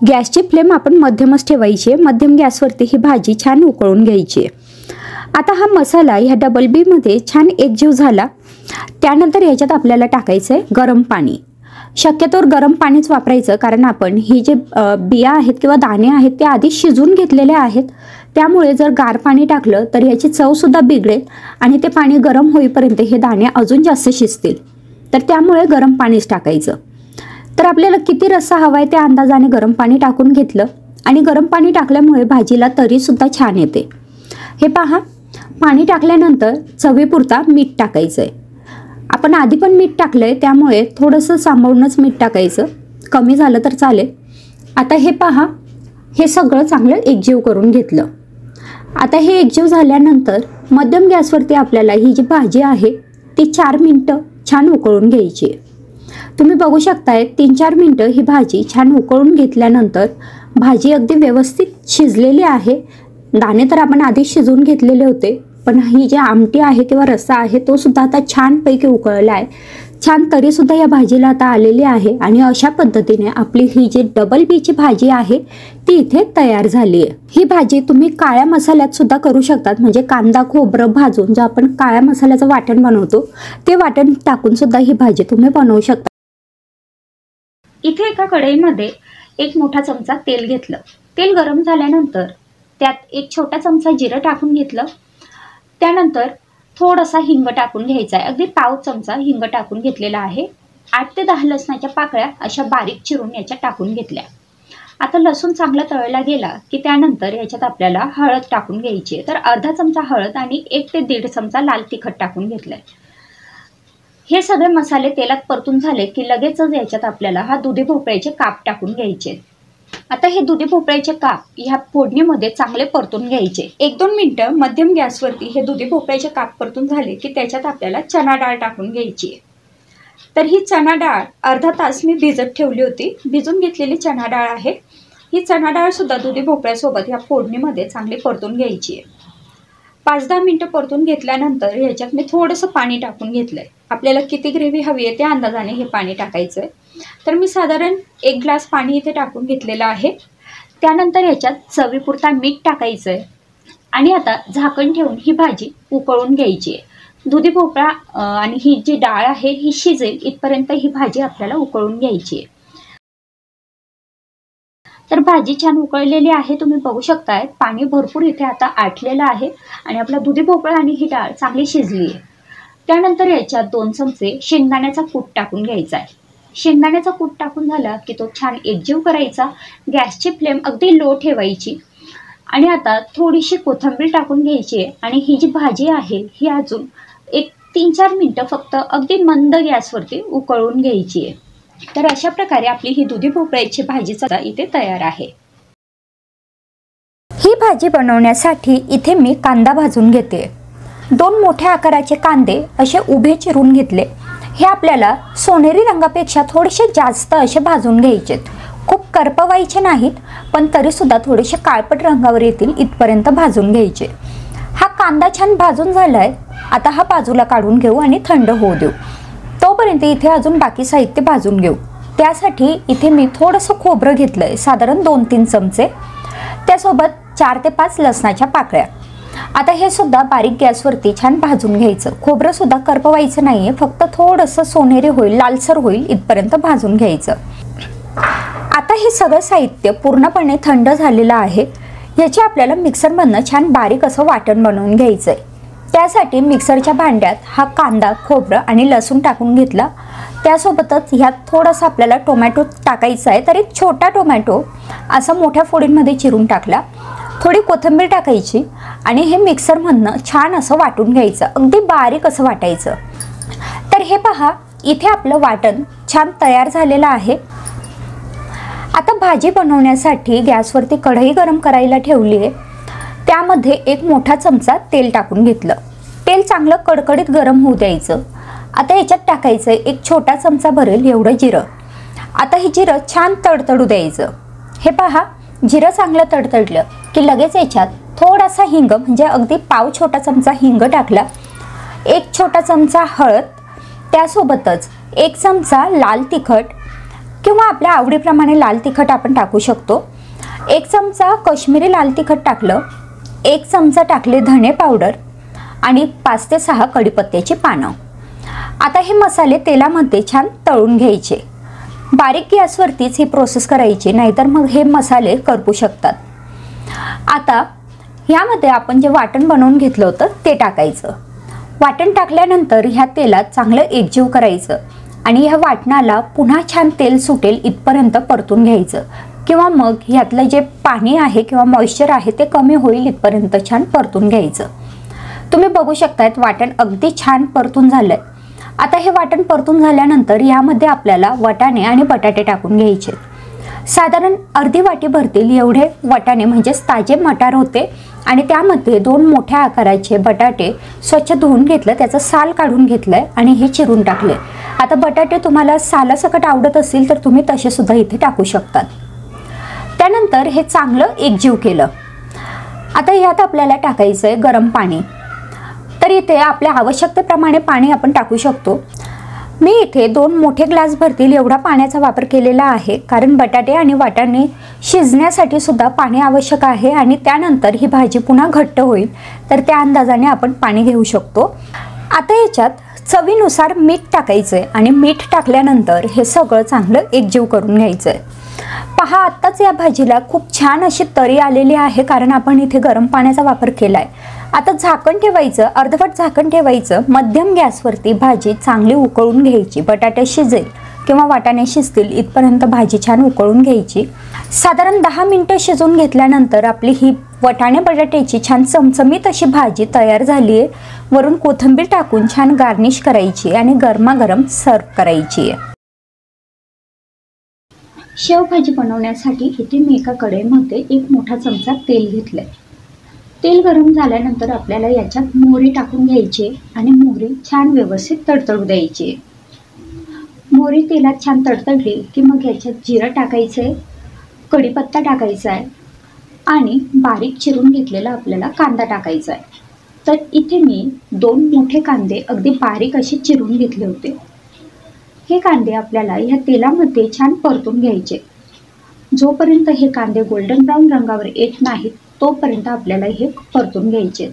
गॅसची फ्लेम आपण मध्यमच ठेवायची. मध्यम गॅसवरती ही भाजी छान उकळून घ्यायची. आता हा मसाला ह्या डबल बीमध्ये छान एकजीव झाला. त्यानंतर ह्याच्यात आपल्याला टाकायचं आहे गरम पाणी. शक्यतोवर गरम पाणीच वापरायचं, कारण आपण ही जे बिया आहेत किंवा दाणे आहेत ते आधी शिजून घेतलेले आहेत. त्यामुळे जर गार पाणी टाकलं तर याची चवसुद्धा बिघडेल आणि ते पाणी गरम होईपर्यंत हे दाणे अजून जास्त शिजतील. तर त्यामुळे गरम पाणीच टाकायचं. तर आपल्याला किती रस्सा हवा आहे त्या अंदाजाने गरम पाणी टाकून घेतलं आणि गरम पाणी टाकल्यामुळे भाजीला तरीसुद्धा छान येते. हे पहा, पाणी टाकल्यानंतर चवीपुरता मीठ टाकायचं आहे. आपण आधी पण मीठ टाकलं आहे त्यामुळे थोडंसं सांभाळूनच मीठ टाकायचं, कमी झालं तर चालेल. आता हे पहा, हे सगळं चांगलं एकजीव करून घेतलं. आता हे एकजीव झाल्यानंतर मध्यम गॅसवरती आपल्याला ही जी भाजी आहे ती 4 मिनटं छान उकळून घ्यायची. तुम्ही बघू शकताय 3-4 मिनटं ही भाजी छान उकळून घेतल्यानंतर भाजी अगदी व्यवस्थित शिजलेली आहे. दाणे तर आपण आधी शिजवून घेतलेले होते, पण ही जी आमटी आहे किंवा रस्सा आहे तो सुद्धा आता छानपैकी उकळला आहे. छान तरीसुद्धा या भाजीला आता आलेली आहे आणि अशा पद्धतीने आपली ही जी डबल बीची भाजी आहे ती इथे तयार झाली आहे. ही भाजी तुम्ही काळ्या मसाल्यात सुद्धा करू शकतात, म्हणजे कांदा खोबरं भाजून जे आपण काळ्या मसाल्याचं वाटण बनवतो ते वाटण टाकून सुद्धा ही भाजी तुम्ही बनवू शकता. इथे एका कढईमध्ये 1 मोठा चमचा तेल घेतलं. तेल गरम झाल्यानंतर त्यात 1 छोटा चमचा जिरं टाकून घेतलं. त्यानंतर थोडासा हिंग टाकून घ्यायचा आहे. अगदी पाव चमचा हिंग टाकून घेतलेला आहे. 8 ते 10 लसणाच्या पाकळ्या अशा बारीक चिरून याच्यात टाकून घेतल्या. आता लसूण चांगला तळला गेला की त्यानंतर याच्यात आपल्याला हळद टाकून घ्यायची आहे. तर अर्धा चमचा हळद आणि 1 ते 1.5 चमचा लाल तिखट टाकून घेतलंय. हे सगळे मसाले तेलात परतून झाले की लगेचच याच्यात आपल्याला हा दुधी भोपळ्याचे काप टाकून घ्यायचे. आता हे दुधी भोपळ्याचे काप ह्या फोडणीमध्ये चांगले परतून घ्यायचे. 1-2 मिनिटं मध्यम गॅसवरती हे दुधी भोपळ्याचे काप परतून झाले की त्याच्यात आपल्याला चणा डाळ टाकून घ्यायची आहे. तर ही चणा डाळ अर्धा तास मी भिजत ठेवली होती. भिजून घेतलेली चणा डाळ आहे. ही चणा डाळ सुद्धा दुधी भोपळ्यासोबत ह्या फोडणीमध्ये चांगली परतून घ्यायची आहे. 5-10 मिनिटं परतून घेतल्यानंतर ह्याच्यात मी थोडंसं पाणी टाकून घेतलंय. आपल्याला किती ग्रेव्ही हवी आहे त्या अंदाजाने हे पाणी टाकायचं आहे. तर मी साधारण 1 ग्लास पाणी इथे टाकून घेतलेलं आहे। त्यानंतर याच्यात चवीपुरता मीठ टाकायचं आहे आणि आता झाकण ठेवून ही भाजी उकळून घ्यायची आहे। दुधी भोपळा आणि ही जी डाळ आहे ही शिजेल इथपर्यंत ही भाजी आपल्याला उकळून घ्यायची आहे। तर भाजी छान उकळलेली आहे, तुम्ही बघू शकताय पाणी भरपूर इथे आता आटलेलं आहे आणि आपला दुधी भोपळा आणि ही डाळ चांगली शिजली आहे। त्यानंतर याच्यात 2 चमचे शेंगदाण्याचा कूट टाकून घ्यायचा आहे। शेंगदाण्याचा कूट टाकून झाला की तो छान एकजीव करायचा, गॅसची फ्लेम अगदी लो ठेवायची आणि आता थोडीशी कोथिंबीर टाकून घ्यायची आणि ही जी भाजी आहे ही अजून एक 3-4 मिनिटं फक्त अगदी मंद गॅसवरती उकळून घ्यायची आहे। तर अशा प्रकारे आपली ही दुधी भोपळ्याची भाजी इथे तयार आहे। ही भाजी बनवण्यासाठी इथे मी कांदा भाजून घेते। 2 मोठ्या आकाराचे कांदे असे उभे चिरून घेतले। हे आपल्याला सोनेरी रंगापेक्षा थोडेसे जास्त असे भाजून घ्यायचेत, खूप करपवायचे नाहीत पण तरी सुद्धा थोडेसे काळपट रंगावर येतील इथपर्यंत भाजून घ्यायचे। हा कांदा छान भाजून झालाय, आता हा बाजूला काढून घेऊ आणि थंड होऊ देऊ। तोपर्यंत इथे अजून बाकी साहित्य भाजून घेऊ। त्यासाठी इथे मी थोडंसं खोबरं घेतलंय, साधारण 2-3 चमचे, त्यासोबत 4 ते 5 लसणाच्या पाकळ्या। आता हे सुद्धा बारीक गॅसवरती छान भाजून घ्यायचं। खोबरं सुद्धा करपवायचं नाहीये, फक्त थोडंसं सोनेरी होईल, लालसर होईल इथपर्यंत भाजून घ्यायचं। आता हे सगळं साहित्य पूर्णपणे थंड झालेलं आहे। याची आपल्याला मिक्सरमधनं छान बारीक असं वाटण बनवून घ्यायचंय। त्यासाठी मिक्सरच्या भांड्यात हा कांदा, खोबरं आणि लसूण टाकून घेतला। त्यासोबतच ह्यात थोडासा आपल्याला टोमॅटो टाकायचा आहे, तर एक छोटा टोमॅटो असा मोठ्या फोडींमध्ये चिरून टाकला। थोडी कोथिंबीर टाकायची आणि हे मिक्सरमधनं छान असं वाटून घ्यायचं, अगदी बारीक असं वाटायचं। तर हे पहा, इथे आपलं वाटण छान तयार झालेलं आहे। आता भाजी बनवण्यासाठी गॅसवरती कढई गरम करायला ठेवली आहे। त्यामध्ये 1 मोठा चमचा तेल टाकून घेतलं। तेल चांगलं कडकडीत गरम होऊ द्यायचं। आता याच्यात टाकायचं 1 छोटा चमचा भरेल एवढं जिरं। आता हे जिरं छान तडतडू द्यायचं। हे पहा, जिरं चांगलं तडतडलं की लगेच याच्यात थोडासा हिंग, म्हणजे अगदी पाव छोटा चमचा हिंग टाकला, 1 छोटा चमचा हळद, त्यासोबतच 1 चमचा लाल तिखट किंवा आपल्या आवडीप्रमाणे लाल तिखट आपण टाकू शकतो, 1 चमचा काश्मीरी लाल तिखट टाकलं, 1 चमचा टाकले धणे पावडर आणि 5 ते 6 कढीपत्त्याची पानं। आता हे मसाले तेलामध्ये छान तळून घ्यायचे। बारीक गॅसवरतीच ही प्रोसेस करायची, नाहीतर मग हे मसाले करपू शकतात। आता यामध्ये आपण जे वाटण बनवून घेतलं होतं ते टाकायचं। वाटण टाकल्यानंतर ह्या तेलात चांगलं एकजीव करायचं आणि ह्या वाटणाला पुन्हा छान तेल सुटेल इथपर्यंत परतून घ्यायचं, किंवा मग ह्यातलं जे पाणी आहे किंवा मॉइश्चर आहे ते कमी होईल इथपर्यंत छान परतून घ्यायचं। तुम्ही बघू शकतायत वाटण अगदी छान परतून झालंय। आता हे वाटण परतून झाल्यानंतर यामध्ये आपल्याला वाटाणे आणि बटाटे टाकून घ्यायचे। साधारण अर्धी वाटी भरतील एवढे वाटाणे म्हणजेच ताजे मटार होते आणि त्यामध्ये 2 मोठ्या आकाराचे बटाटे स्वच्छ धुवून घेतलं, त्याचं साल काढून घेतलंय आणि हे चिरून टाकले। आता बटाटे तुम्हाला सालासकट आवडत असतील तर तुम्ही तसे सुद्धा इथे टाकू शकतात। त्यानंतर हे चांगलं एकजीव केलं। आता यात आपल्याला टाकायचंय गरम पाणी। तर इथे आपल्या आवश्यकतेप्रमाणे पाणी आपण टाकू शकतो। मी इथे 2 मोठे ग्लास भरतील एवढा पाण्याचा वापर केलेला आहे, कारण बटाटे आणि वाटाणे शिजण्यासाठी सुद्धा पाणी आवश्यक आहे आणि त्यानंतर ही भाजी पुन्हा घट्ट होईल, तर त्या अंदाजाने आपण पाणी घेऊ शकतो। आता याच्यात चवीनुसार मीठ टाकायचंय आणि मीठ टाकल्यानंतर हे सगळं चांगलं एकजीव करून घ्यायचंय। पहा, आत्ताच या भाजीला खूप छान अशी तरी आलेली आहे, कारण आपण इथे गरम पाण्याचा वापर केलाय। आता झाकण ठेवायचं, अर्धवट झाकण ठेवायचं, मध्यम गॅसवरती भाजी चांगली उकळून घ्यायची। बटाटे शिजेल किंवा वाटाणे शिजतील इथपर्यंत भाजी छान उकळून घ्यायची। साधारण 10 मिनिटं शिजवून घेतल्यानंतर आपली ही वाटाणे बटाट्याची छान चमचमीत अशी भाजी तयार झाली आहे। वरून कोथिंबीर टाकून छान गार्निश करायची आणि गरमागरम सर्व करायची आहे। शेवभाजी बनवण्यासाठी इथे मी एका कढईमध्ये 1 मोठा चमचा तेल घेतलंय। तेल गरम झाल्यानंतर आपल्याला याच्यात मोहरी टाकून घ्यायची आणि मोहरी छान व्यवस्थित तडतडू द्यायची। मोहरी तेलात छान तडतडली की मग याच्यात जिरं टाकायचंय, कढीपत्ता टाकायचा आहे आणि बारीक चिरून घेतलेला आपल्याला कांदा टाकायचा आहे। तर इथे मी 2 मोठे कांदे अगदी बारीक असे चिरून घेतले होते। हे कांदे आपल्याला ह्या तेलामध्ये छान परतून घ्यायचे। जोपर्यंत हे कांदे गोल्डन ब्राऊन रंगावर येत नाहीत तोपर्यंत आपल्याला हे परतून घ्यायचे।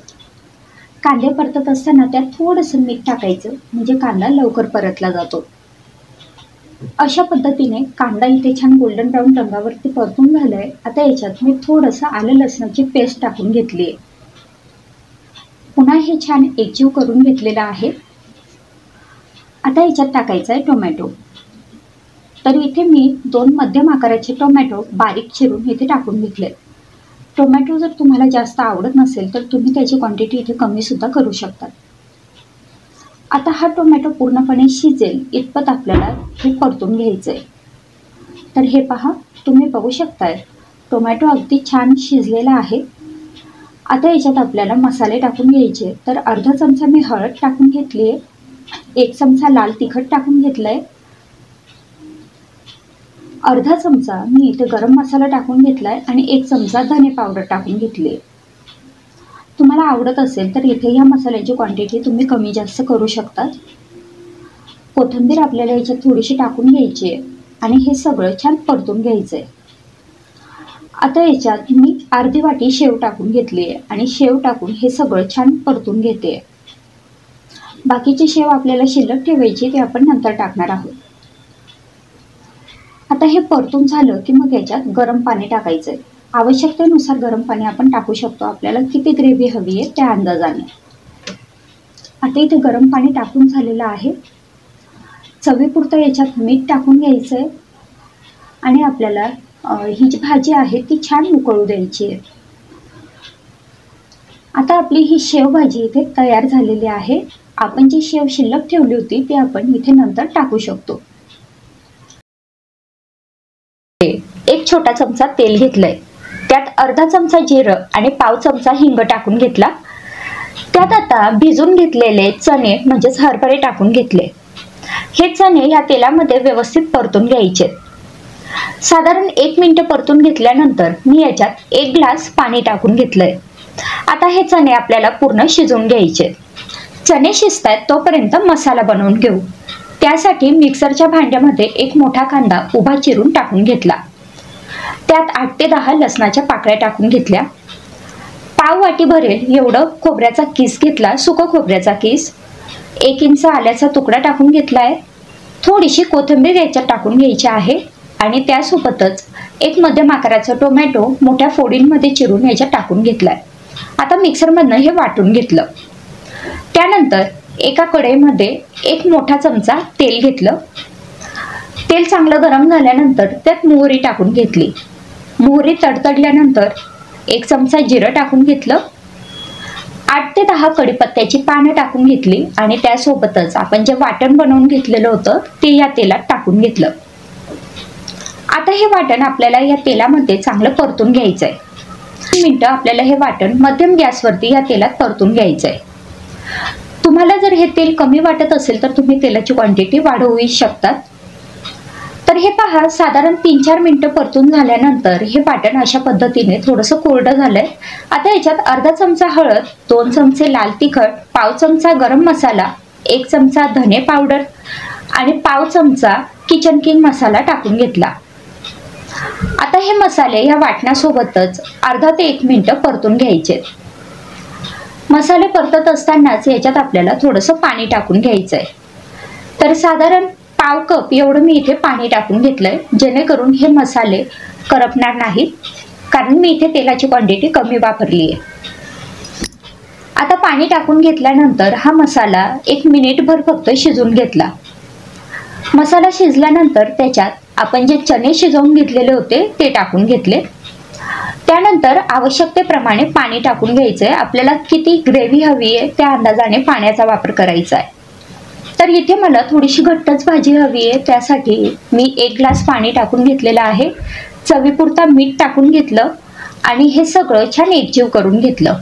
कांदे परतत असताना त्यात थोडंसं मीठ टाकायचं, म्हणजे कांदा लवकर परतला जातो। अशा पद्धतीने कांदा इथे छान गोल्डन ब्राऊन रंगावरती परतून झालाय। आता याच्यात मी थोडंसं आलं लसणाची पेस्ट टाकून घेतली आहे। पुन्हा हे छान एकजीव करून घेतलेलं आहे। आता याच्यात टाकायचा आहे टोमॅटो। तर इथे मी 2 मध्यम आकाराचे टोमॅटो बारीक चिरून इथे टाकून घेतले। टोमॅटो जर तुम्हाला जास्त आवडत नसेल तर तुम्ही त्याची क्वांटिटी इथे कमी सुद्धा करू शकता। आता हा टोमॅटो पूर्णपणे शिजेल इतपत आपल्याला हे परतून घ्यायचंय। तर हे पहा, तुम्ही बघू शकताय टोमॅटो अगदी छान शिजलेला आहे। आता याच्यात आपल्याला मसाले टाकून घ्यायचे। तर अर्धा चमचा मी हळद टाकून घेतली आहे, 1 चमचा लाल तिखट टाकून घेतलंय, अर्धा चमचा मी इथे गरम मसाला टाकून घेतलाय आणि 1 चमचा धने पावडर टाकून घेतली आहे। तुम्हाला आवडत असेल तर इथे या मसाल्याची क्वांटिटी तुम्ही कमी जास्त करू शकता। कोथिंबीर आपल्याला याच्यात थोडीशी टाकून घ्यायची आहे आणि हे सगळं छान परतून घ्यायचंय। आता याच्यात मी अर्धी वाटी शेव टाकून घेतली आहे आणि शेव टाकून हे सगळं छान परतून घेते। बाकीची शेव आपल्याला शिल्लक ठेवायची, ते आपण नंतर टाकणार आहोत। आता हे परतून झालं की मग याच्यात गरम पाणी टाकायचंय। आवश्यकतेनुसार गरम पाणी आपण टाकू शकतो, आपल्याला किती ग्रेव्ही हवी आहे त्या अंदाजाने। आता इथे गरम पाणी टाकून झालेलं आहे। चवीपुरतं याच्यात मीठ टाकून घ्यायचंय आणि आपल्याला ही जी भाजी आहे ती छान उकळू द्यायची आहे। आता आपली ही शेव भाजी इथे तयार झालेली आहे। आपण जी शेव शिल्लक ठेवली होती ती आपण इथे नंतर टाकू शकतो। 1 छोटा चमचा तेल घेतलंय, त्यात अर्धा चमचा जिरं आणि पाव चमचा हिंग टाकून घेतला। त्यात आता भिजून घेतलेले चणे म्हणजेच हरभरे टाकून घेतले। हे चणे या तेलामध्ये व्यवस्थित परतून घ्यायचे। साधारण 1 मिनिट परतून घेतल्यानंतर मी याच्यात 1 ग्लास पाणी टाकून घेतलंय। आता हे चणे आपल्याला पूर्ण शिजवून घ्यायचे। चणे शिजतायत तोपर्यंत मसाला बनवून घेऊ। त्यासाठी मिक्सरच्या भांड्यामध्ये 1 मोठा कांदा उभा चिरून टाकून घेतला। त्यात 8 ते 10 लसणाच्या पाकळ्या टाकून घेतल्या। पाव वाटी भरेल एवढं खोबऱ्याचा किस घेतला, सुका खोबऱ्याचा किस, 1 इंच आल्याचा तुकडा टाकून घेतलाय। थोडीशी कोथिंबीर याच्यात टाकून घ्यायची आहे आणि त्यासोबतच 1 मध्यम आकाराचा टोमॅटो मोठ्या फोडींमध्ये चिरून याच्यात टाकून घेतलाय। आता मिक्सरमधनं हे वाटून घेतलं। त्यानंतर एका कढईमध्ये 1 मोठा चमचा तेल घेतलं। तेल चांगलं गरम झाल्यानंतर त्यात मोहरी टाकून घेतली। मोहरी तडतडल्यानंतर 1 चमचा जिरं टाकून घेतलं। 8 ते 10 कढीपत्त्याची पानं टाकून घेतली आणि त्यासोबतच आपण जे वाटण बनवून घेतलेलं होतं ते या तेलात टाकून घेतलं। आता हे वाटण आपल्याला या तेलामध्ये चांगलं परतून घ्यायचंय। 3 मिनिटं आपल्याला हे वाटण मध्यम गॅसवरती या तेलात परतून घ्यायचंय। तुम्हाला जर हे तेल कमी वाटत असेल तर तुम्ही तेलाची क्वांटिटी वाढवू शकता। तर हे पहा, साधारण 3-4 मिनिटं परतून झाल्यानंतर हे वाटण अशा पद्धतीने थोडंसं कोरडं झालंय। आता याच्यात अर्धा चमचा हळद, 2 चमचे लाल तिखट, पाव चमचा गरम मसाला, 1 चमचा धने पावडर आणि पाव चमचा किचन किंग मसाला टाकून घेतला। आता हे मसाले या वाटणासोबतच अर्धा ते 1 मिनिट परतून घ्यायचे। मसाले परतत असतानाच याच्यात आपल्याला थोडंसं पाणी टाकून घ्यायचंय। तर साधारण पाव कप एवढं मी इथे पाणी टाकून घेतलंय, जेणेकरून हे मसाले करपणार नाहीत, कारण मी इथे तेलाची क्वांटिटी कमी वापरली आहे। आता पाणी टाकून घेतल्यानंतर हा मसाला 1 मिनिटभर फक्त शिजून घेतला। मसाला शिजल्यानंतर त्याच्यात आपण जे चणे शिजवून घेतलेले होते ते टाकून घेतले। त्यानंतर आवश्यकतेप्रमाणे पाणी टाकून घ्यायचंय। आपल्याला किती ग्रेव्ही हवी आहे त्या अंदाजाने पाण्याचा वापर करायचा आहे। तर इथे मला थोडीशी घट्टच भाजी हवी आहे, त्यासाठी मी 1 ग्लास पाणी टाकून घेतलेलं आहे। चवीपुरता मीठ टाकून घेतलं आणि हे सगळं छान एकजीव करून घेतलं।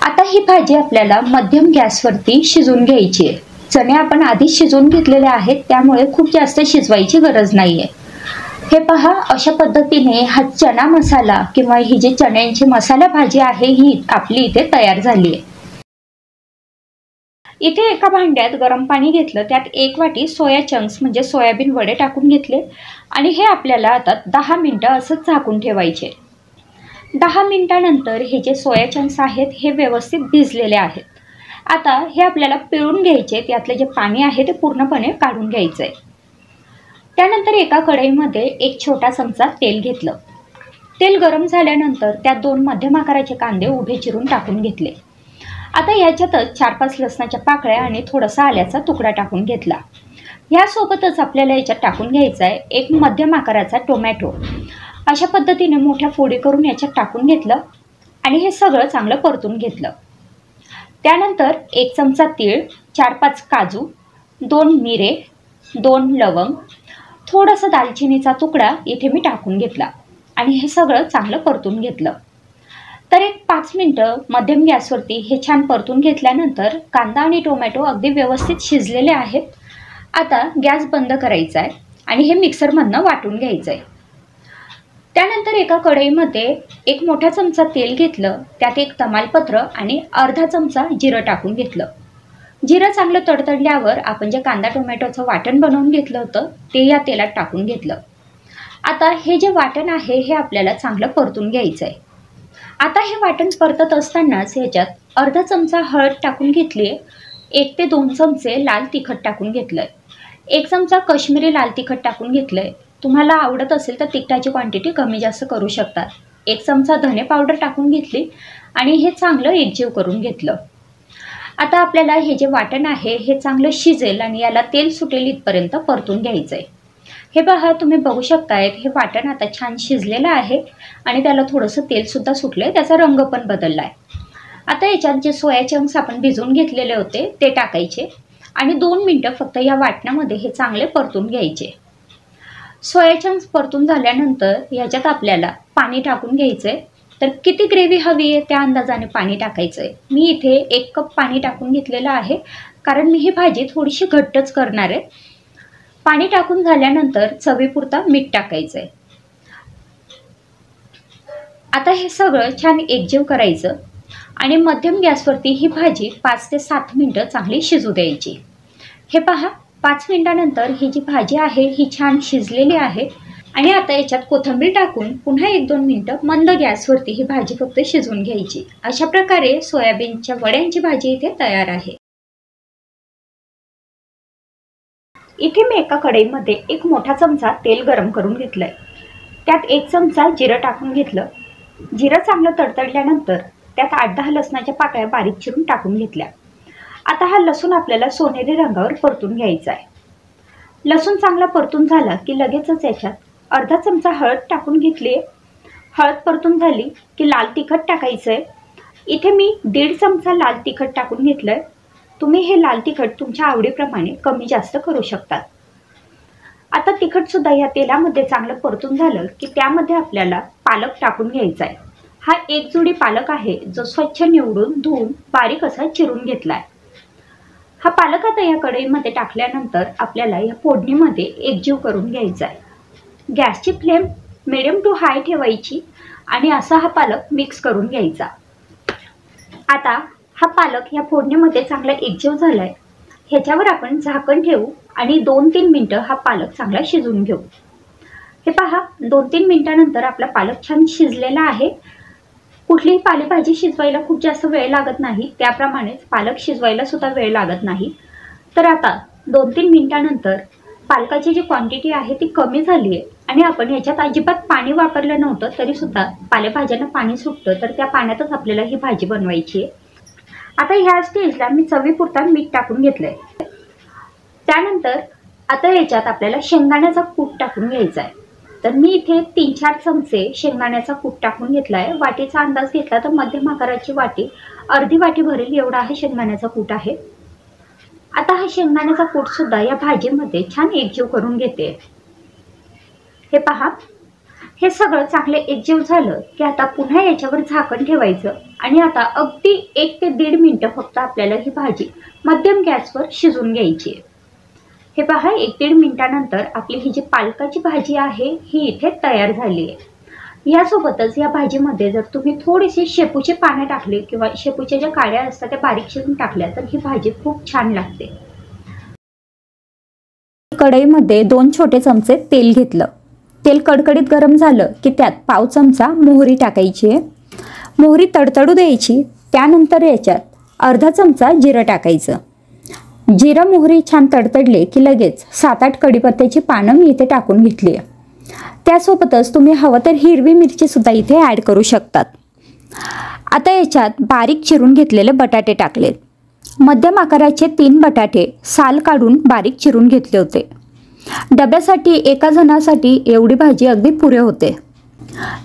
आता ही भाजी आपल्याला मध्यम गॅसवरती शिजवून घ्यायची आहे। चणे आपण आधीच शिजवून घेतलेले आहेत, त्यामुळे खूप जास्त शिजवायची गरज नाहीये। हे पहा, अशा पद्धतीने हा चना मसाला किंवा ही जी चण्यांची मसाला भाजी आहे ही आपली इथे तयार झाली आहे। इथे एका भांड्यात गरम पाणी घेतलं, त्यात 1 वाटी सोया चंक्स म्हणजे सोयाबीन वडे टाकून घेतले आणि हे आपल्याला आता 10 मिनिटं असंच झाकून ठेवायचे. 10 मिनिटानंतर हे जे सोया चंक्स आहेत हे व्यवस्थित भिजलेले आहेत. आता हे आपल्याला पिळून घ्यायचे, त्यातले जे पाणी आहे ते पूर्णपणे काढून घ्यायचं आहे. त्यानंतर एका कढईमध्ये 1 छोटा चमचा तेल घेतलं. तेल गरम झाल्यानंतर त्यात 2 मध्यम आकाराचे कांदे उभे चिरून टाकून घेतले. आता याच्यातच 4-5 लसणाच्या पाकळ्या आणि थोडासा आल्याचा तुकडा टाकून घेतला. यासोबतच आपल्याला याच्यात टाकून घ्यायचा आहे 1 मध्यम आकाराचा टोमॅटो. अशा पद्धतीने मोठ्या फोडी करून याच्यात टाकून घेतलं आणि हे सगळं चांगलं परतून घेतलं. त्यानंतर 1 चमचा तीळ, 4-5 काजू, 2 मिरे, 2 लवंग, थोडासा दालचिनीचा तुकडा इथे मी टाकून घेतला आणि हे सगळं चांगलं परतून घेतलं. तर एक 5 मिनिटं मध्यम गॅसवरती हे छान परतून घेतल्यानंतर कांदा आणि टोमॅटो अगदी व्यवस्थित शिजलेले आहेत. आता गॅस बंद करायचा आहे आणि हे मिक्सरमधनं वाटून घ्यायचं आहे. त्यानंतर एका कढईमध्ये 1 मोठा चमचा तेल घेतलं, त्यात 1 तमालपत्र आणि अर्धा चमचा जिरं टाकून घेतलं. जिरं चांगलं तडतडल्यावर आपण जे कांदा टोमॅटोचं वाटण बनवून घेतलं होतं ते या तेलात टाकून घेतलं. आता हे जे वाटण आहे हे आपल्याला चांगलं परतून घ्यायचं आहे. आता हे वाटण परतत असतानाच ह्याच्यात अर्धा चमचा हळद टाकून घेतली आहे, 1 ते 2 चमचे लाल तिखट टाकून घेतलं आहे, 1 चमचा काश्मिरी लाल तिखट टाकून घेतलं आहे. तुम्हाला आवडत असेल तर तिखटाची क्वांटिटी कमी जास्त करू शकता. 1 चमचा धने पावडर टाकून घेतली आणि हे चांगलं एकजीव करून घेतलं. आता आपल्याला हे जे वाटण आहे हे चांगलं शिजेल आणि याला तेल सुटेल इथपर्यंत परतून घ्यायचं आहे. हे पहा, तुम्ही बघू शकतायत हे वाटण आता छान शिजलेलं आहे आणि त्याला थोडंसं तेलसुद्धा सुटलं आहे, त्याचा रंग पण बदलला आहे. आता याच्यात जे सोया चंक्स आपण भिजवून घेतलेले होते ते टाकायचे आणि 2 मिनिटं फक्त या वाटणामध्ये हे चांगले परतून घ्यायचे. सोया चंक्स परतून झाल्यानंतर याच्यात आपल्याला पाणी टाकून घ्यायचं आहे. तर किती ग्रेव्ही हवी आहे त्या अंदाजाने पाणी टाकायचं आहे. मी इथे 1 कप पाणी टाकून घेतलेलं आहे, कारण मी ही भाजी थोडीशी घट्टच करणार आहे. पाणी टाकून झाल्यानंतर चवीपुरता मीठ टाकायचं आहे. आता हे सगळं छान एकजीव करायचं आणि मध्यम गॅसवरती ही भाजी 5 ते 7 मिनिटं चांगली शिजू द्यायची. हे पहा, 5 मिनिटानंतर ही जी भाजी आहे ही छान शिजलेली आहे आणि आता याच्यात कोथिंबीर टाकून पुन्हा 1-2 मिनिटं मंद गॅसवरती ही भाजी फक्त शिजवून घ्यायची. अशा प्रकारे सोयाबीनच्या वड्यांची भाजी इथे तयार आहे. इथे मी एका कढईमध्ये 1 मोठा चमचा तेल गरम करून घेतलंय, त्यात 1 चमचा जिरं टाकून घेतलं. जिरं चांगलं तडतडल्यानंतर त्यात 8-10 लसणाच्या पाकळ्या बारीक चिरून टाकून घेतल्या. आता हा लसूण आपल्याला सोनेरी रंगावर परतून घ्यायचा आहे. लसूण चांगला परतून झाला की लगेचच याच्यात अर्धा चमचा हळद टाकून घेतली. हळद परतून झाली की लाल तिखट टाकायचं आहे. इथे मी 1.5 चमचा लाल तिखट टाकून घेतलंय. तुम्ही हे लाल तिखट तुमच्या आवडीप्रमाणे कमी जास्त करू शकता. आता तिखटसुद्धा या तेलामध्ये चांगलं परतून झालं की त्यामध्ये आपल्याला पालक टाकून घ्यायचा आहे. हा 1 जुडी पालक आहे जो स्वच्छ निवडून धुवून बारीक असा चिरून घेतला आहे. हा पालक आता या कढईमध्ये टाकल्यानंतर आपल्याला या फोडणीमध्ये एकजीव करून घ्यायचा आहे. गॅसची फ्लेम मिडियम टू हाय ठेवायची आणि असा हा पालक मिक्स करून घ्यायचा. आता हा पालक या फोडणीमध्ये चांगला एकजीव झालाय, ह्याच्यावर आपण झाकण ठेवू आणि 2-3 मिनिटं हा पालक चांगला शिजवून घेऊ. हे पहा, 2-3 मिनिटानंतर आपला पालक छान शिजलेला आहे. कुठलीही पालेभाजी शिजवायला खूप जास्त वेळ लागत नाही, त्याप्रमाणेच पालक शिजवायला सुद्धा वेळ लागत नाही. तर आता 2-3 मिनिटानंतर पालकाची जी क्वांटिटी आहे ती कमी झाली आहे आणि आपण याच्यात अजिबात पाणी वापरलं नव्हतं तरी सुद्धा पालेभाज्यांना पाणी सुटतं, तर त्या पाण्यातच आपल्याला ही भाजी बनवायची आहे. आता ह्या स्टेजला मी चवीपुरता मीठ टाकून घेतलंय. त्यानंतर आता याच्यात आपल्याला शेंगदाण्याचा कूट टाकून घ्यायचा आहे. तर मी इथे 3-4 चमचे शेंगदाण्याचा कूट टाकून घेतला आहे. वाटीचा अंदाज घेतला तर मध्यम आकाराची वाटी, अर्धी वाटी भरेल एवढा हा शेंगदाण्याचा कूट आहे. आता हा शेंगदाण्याचा कूट सुद्धा या भाजीमध्ये छान एकजीव करून घेते. हे पहा, हे सगळं चांगले एकजीव झालं की आता पुन्हा याच्यावर झाकण ठेवायचं आणि आता अगदी 1 ते 1.5 मिनिटं फक्त आपल्याला ही भाजी मध्यम गॅसवर शिजवून घ्यायची आहे. हे पहा, 1-1.5 मिनिटानंतर आपली ही जी पालकाची भाजी आहे ही इथे तयार झाली आहे. यासोबतच या भाजीमध्ये जर तुम्ही थोडीशी शेपूची पानं टाकली किंवा शेपूच्या ज्या काड्या असतात त्या बारीक चिरून टाकल्या तर ही भाजी खूप छान लागते। कढईमध्ये 2 छोटे चमचे तेल घेतलं। तेल कडकडीत गरम झालं की त्यात पाव चमचा मोहरी टाकायची आहे। मोहरी तडतडू द्यायची। त्यानंतर याच्यात अर्धा चमचा जिरं टाकायचं। जिरं मोहरी छान तडतडले की लगेच 7-8 कढीपत्त्याची पानं मी इथे टाकून घेतली आहे। त्यासोबतच तुम्ही हवं तर हिरवी मिरची सुद्धा इथे ॲड करू शकतात। आता याच्यात बारीक चिरून घेतलेले बटाटे टाकलेत। मध्यम आकाराचे 3 बटाटे साल काढून बारीक चिरून घेतले होते। डब्यासाठी एका जणासाठी एवढी भाजी अगदी पुरे होते।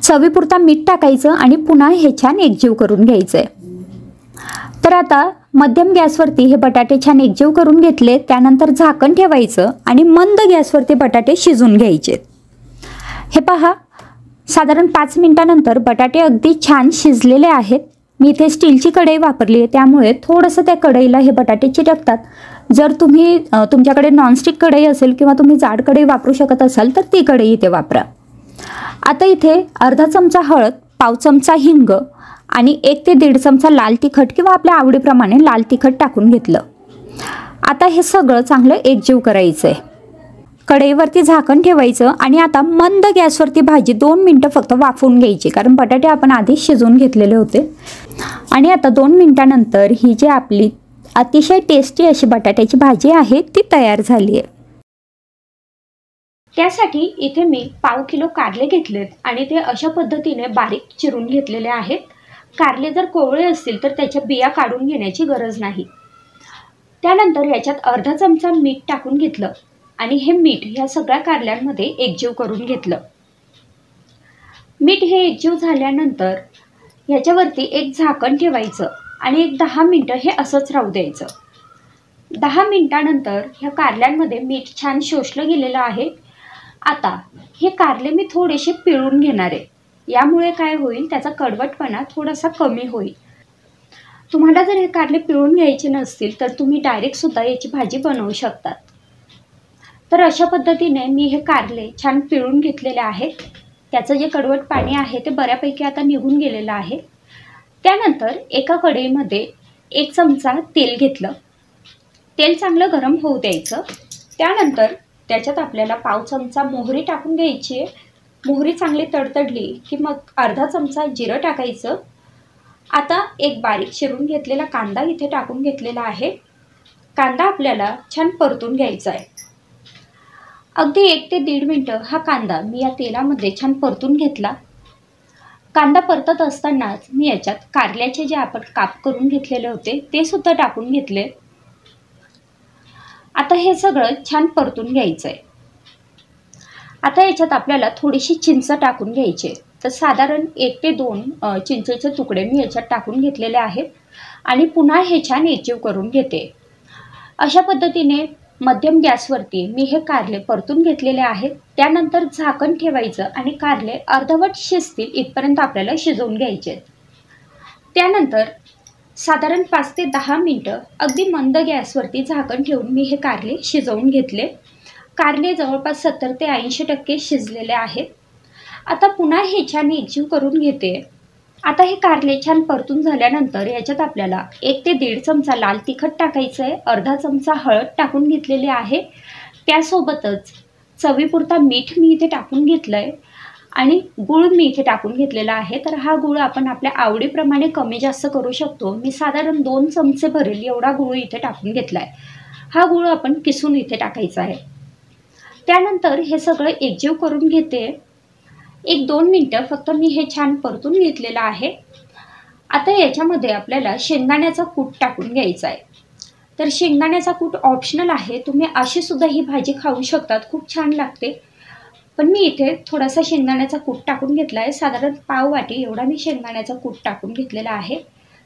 चवीपुरता मीठ टाकायचं आणि पुन्हा हे छान एकजीव करून घ्यायचंय। तर आता मध्यम गॅसवरती हे बटाटे छान एकजीव करून घेतले। त्यानंतर झाकण ठेवायचं आणि मंद गॅसवरती बटाटे शिजून घ्यायचे। हे पहा, साधारण 5 मिनिटांनंतर बटाटे अगदी छान शिजलेले आहेत। मी इथे स्टीलची कढई वापरली आहे त्यामुळे थोडंसं त्या कढईला हे बटाटे चिटकतात। जर तुम्ही तुमच्याकडे नॉनस्टिक कढई असेल किंवा तुम्ही जाड कढई वापरू शकत असाल तर ती कढई इथे वापरा। आता इथे अर्धा चमचा हळद, पाव चमचा हिंग आणि 1 ते 1.5 चमचा लाल तिखट किंवा आपल्या आवडीप्रमाणे लाल तिखट टाकून घेतलं। आता हे सगळं चांगलं एकजीव करायचं आहे। कढईवरती झाकण ठेवायचं आणि आता मंद गॅसवरती भाजी 2 मिनिटं फक्त वाफवून घ्यायची, कारण बटाटे आपण आधी शिजवून घेतलेले होते। आणि आता 2 मिनिटांनंतर ही जी आपली अतिशय टेस्टी अशी बटाट्याची भाजी आहे ती तयार झाली आहे। त्यासाठी इथे मी पाव किलो कारले घेतलेत आणि ते अशा पद्धतीने बारीक चिरून घेतलेले आहेत। कारले जर कोवळे असतील तर त्याच्या बिया काढून घेण्याची गरज नाही। त्यानंतर याच्यात अर्धा चमचा मीठ टाकून घेतलं आणि हे मीठ या सगळ्या कारल्यांमध्ये एकजीव करून घेतलं। मीठ हे एकजीव झाल्यानंतर याच्यावरती एक झाकण ठेवायचं आणि एक 10 मिनिटं हे असंच राहू द्यायचं। 10 मिनिटांनंतर ह्या कारल्यांमध्ये मीठ छान शोषलं गेलेलं आहे। आता हे कारले मी थोडेसे पिळून घेणार आहे। यामुळे काय होईल, त्याचा कडवटपणा थोडासा कमी होईल। तुम्हाला जर हे कारले पिळून घ्यायचे नसतील तर तुम्ही डायरेक्ट सुद्धा याची भाजी बनवू शकतात। तर अशा पद्धतीने मी हे कारले छान पिळून घेतलेले आहेत। त्याचं जे कडवट पाणी आहे ते बऱ्यापैकी आता निघून गेलेलं आहे। त्यानंतर एका कढईमध्ये 1 चमचा तेल घेतलं। तेल चांगलं गरम होऊ द्यायचं। त्यानंतर त्याच्यात आपल्याला पाव चमचा मोहरी टाकून घ्यायची आहे। मोहरी चांगली तडतडली की मग अर्धा चमचा जिरं टाकायचं। आता एक बारीक चिरून घेतलेला कांदा इथे टाकून घेतलेला आहे। कांदा आपल्याला छान परतून घ्यायचा आहे। अगदी 1 ते 1.5 मिनिटं हा कांदा मी या तेलामध्ये छान परतून घेतला। कांदा परतत असतानाच मी याच्यात कारल्याचे जे आपण काप करून घेतलेले होते ते सुद्धा टाकून घेतले। आता हे सगळं छान परतून घ्यायचं आहे। आता याच्यात आपल्याला थोडीशी चिंच टाकून घ्यायची। तर साधारण 1 ते 2 चिंचेचे तुकडे मी याच्यात टाकून घेतलेले आहेत आणि पुन्हा हे छान एकजीव करून घेते। अशा पद्धतीने मध्यम गॅसवरती मी हे कारले परतून घेतलेले आहेत। त्यानंतर झाकण ठेवायचं आणि कारले अर्धवट शिजतील इथपर्यंत आपल्याला शिजवून घ्यायचे। त्यानंतर साधारण 5 ते 10 मिनिटं अगदी मंद गॅसवरती झाकण ठेवून मी हे कारले शिजवून घेतले। कारले जवळपास 70 ते 80% शिजलेले आहेत। आता पुन्हा हे छान एकजीव करून घेते। आता हे कारले छान परतून झाल्यानंतर याच्यात आपल्याला 1 ते 1.5 चमचा लाल तिखट टाकायचं आहे। अर्धा चमचा हळद टाकून घेतलेली आहे। त्यासोबतच चवीपुरता मीठ मी इथे टाकून घेतलं आहे आणि गूळ मी इथे टाकून घेतलेला आहे। तर हा गूळ आपण आपल्या आवडीप्रमाणे कमी जास्त करू शकतो। मी साधारण 2 चमचे भरेल एवढा गूळ इथे टाकून घेतला आहे। हा गूळ आपण किसून इथे टाकायचा आहे। त्यानंतर हे सगळं एकजीव करून घेते। 1-2 मिनिटं फक्त मी हे छान परतून घेतलेलं आहे। आता याच्यामध्ये आपल्याला शेंगदाण्याचा कूट टाकून घ्यायचा आहे। तर शेंगदाण्याचा कूट ऑप्शनल आहे, तुम्ही अशी सुद्धा ही भाजी खाऊ शकतात, खूप छान लागते। पण मी इथे थोडासा शेंगदाण्याचा कूट टाकून घेतला आहे। साधारण पाव वाटी एवढा मी शेंगदाण्याचा कूट टाकून घेतलेला आहे।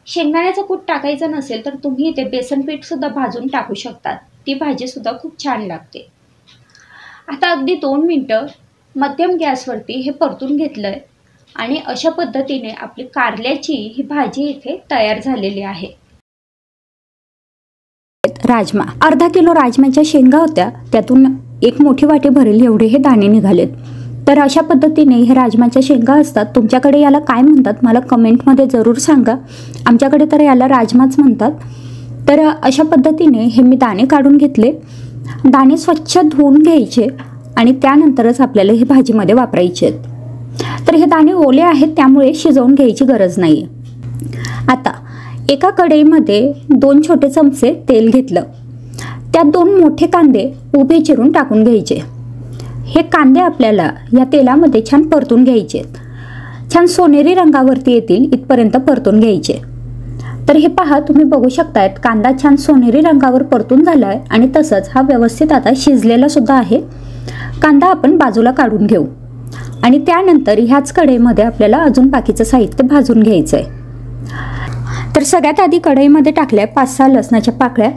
शेंगदाण्याचा कूट टाकायचा नसेल तर तुम्ही इथे बेसन पीठ सुद्धा भाजून टाकू शकतात, ती भाजी सुद्धा खूप छान लागते। आता अगदी 2 मिनिटं मध्यम गॅसवरती हे परतून घेतलं आहे आणि अशा पद्धतीने आपली कारल्याची ही भाजी इथे तयार झालेली आहे। राजमा, अर्धा किलो राजम्याच्या शेंगा होत्या, त्यातून 1 मोठी वाटी भरेल एवढे हे दाणे निघालेत। तर अशा पद्धतीने हे राजमाच्या शेंगा असतात. तुमच्याकडे याला काय म्हणतात मला कमेंटमध्ये जरूर सांगा. आमच्याकडे तर याला राजमाच म्हणतात. तर अशा पद्धतीने हे मी दाणे काढून घेतले. दाणे स्वच्छ धुवून घ्यायचे आणि त्यानंतरच आपल्याला हे भाजीमध्ये वापरायचे आहेत. तर हे दाणे ओले आहेत त्यामुळे शिजवून घ्यायची गरज नाही आहे. आता एका कढईमध्ये 2 छोटे चमचे तेल घेतलं. त्यात 2 मोठे कांदे उभे चिरून टाकून घ्यायचे. हे कांदे आपल्याला या तेलामध्ये छान परतून घ्यायचे. छान सोनेरी रंगावरती येतील इथपर्यंत परतून घ्यायचे. तर हे पहा, तुम्ही बघू शकतायत कांदा छान सोनेरी रंगावर परतून झाला आहे आणि तसंच हा व्यवस्थित आता शिजलेला सुद्धा आहे. कांदा आपण बाजूला काढून घेऊ आणि त्यानंतर ह्याच कढईमध्ये आपल्याला अजून बाकीचं साहित्य भाजून घ्यायचं आहे. तर सगळ्यात आधी कढईमध्ये टाकल्या 5-6 लसणाच्या पाकळ्या,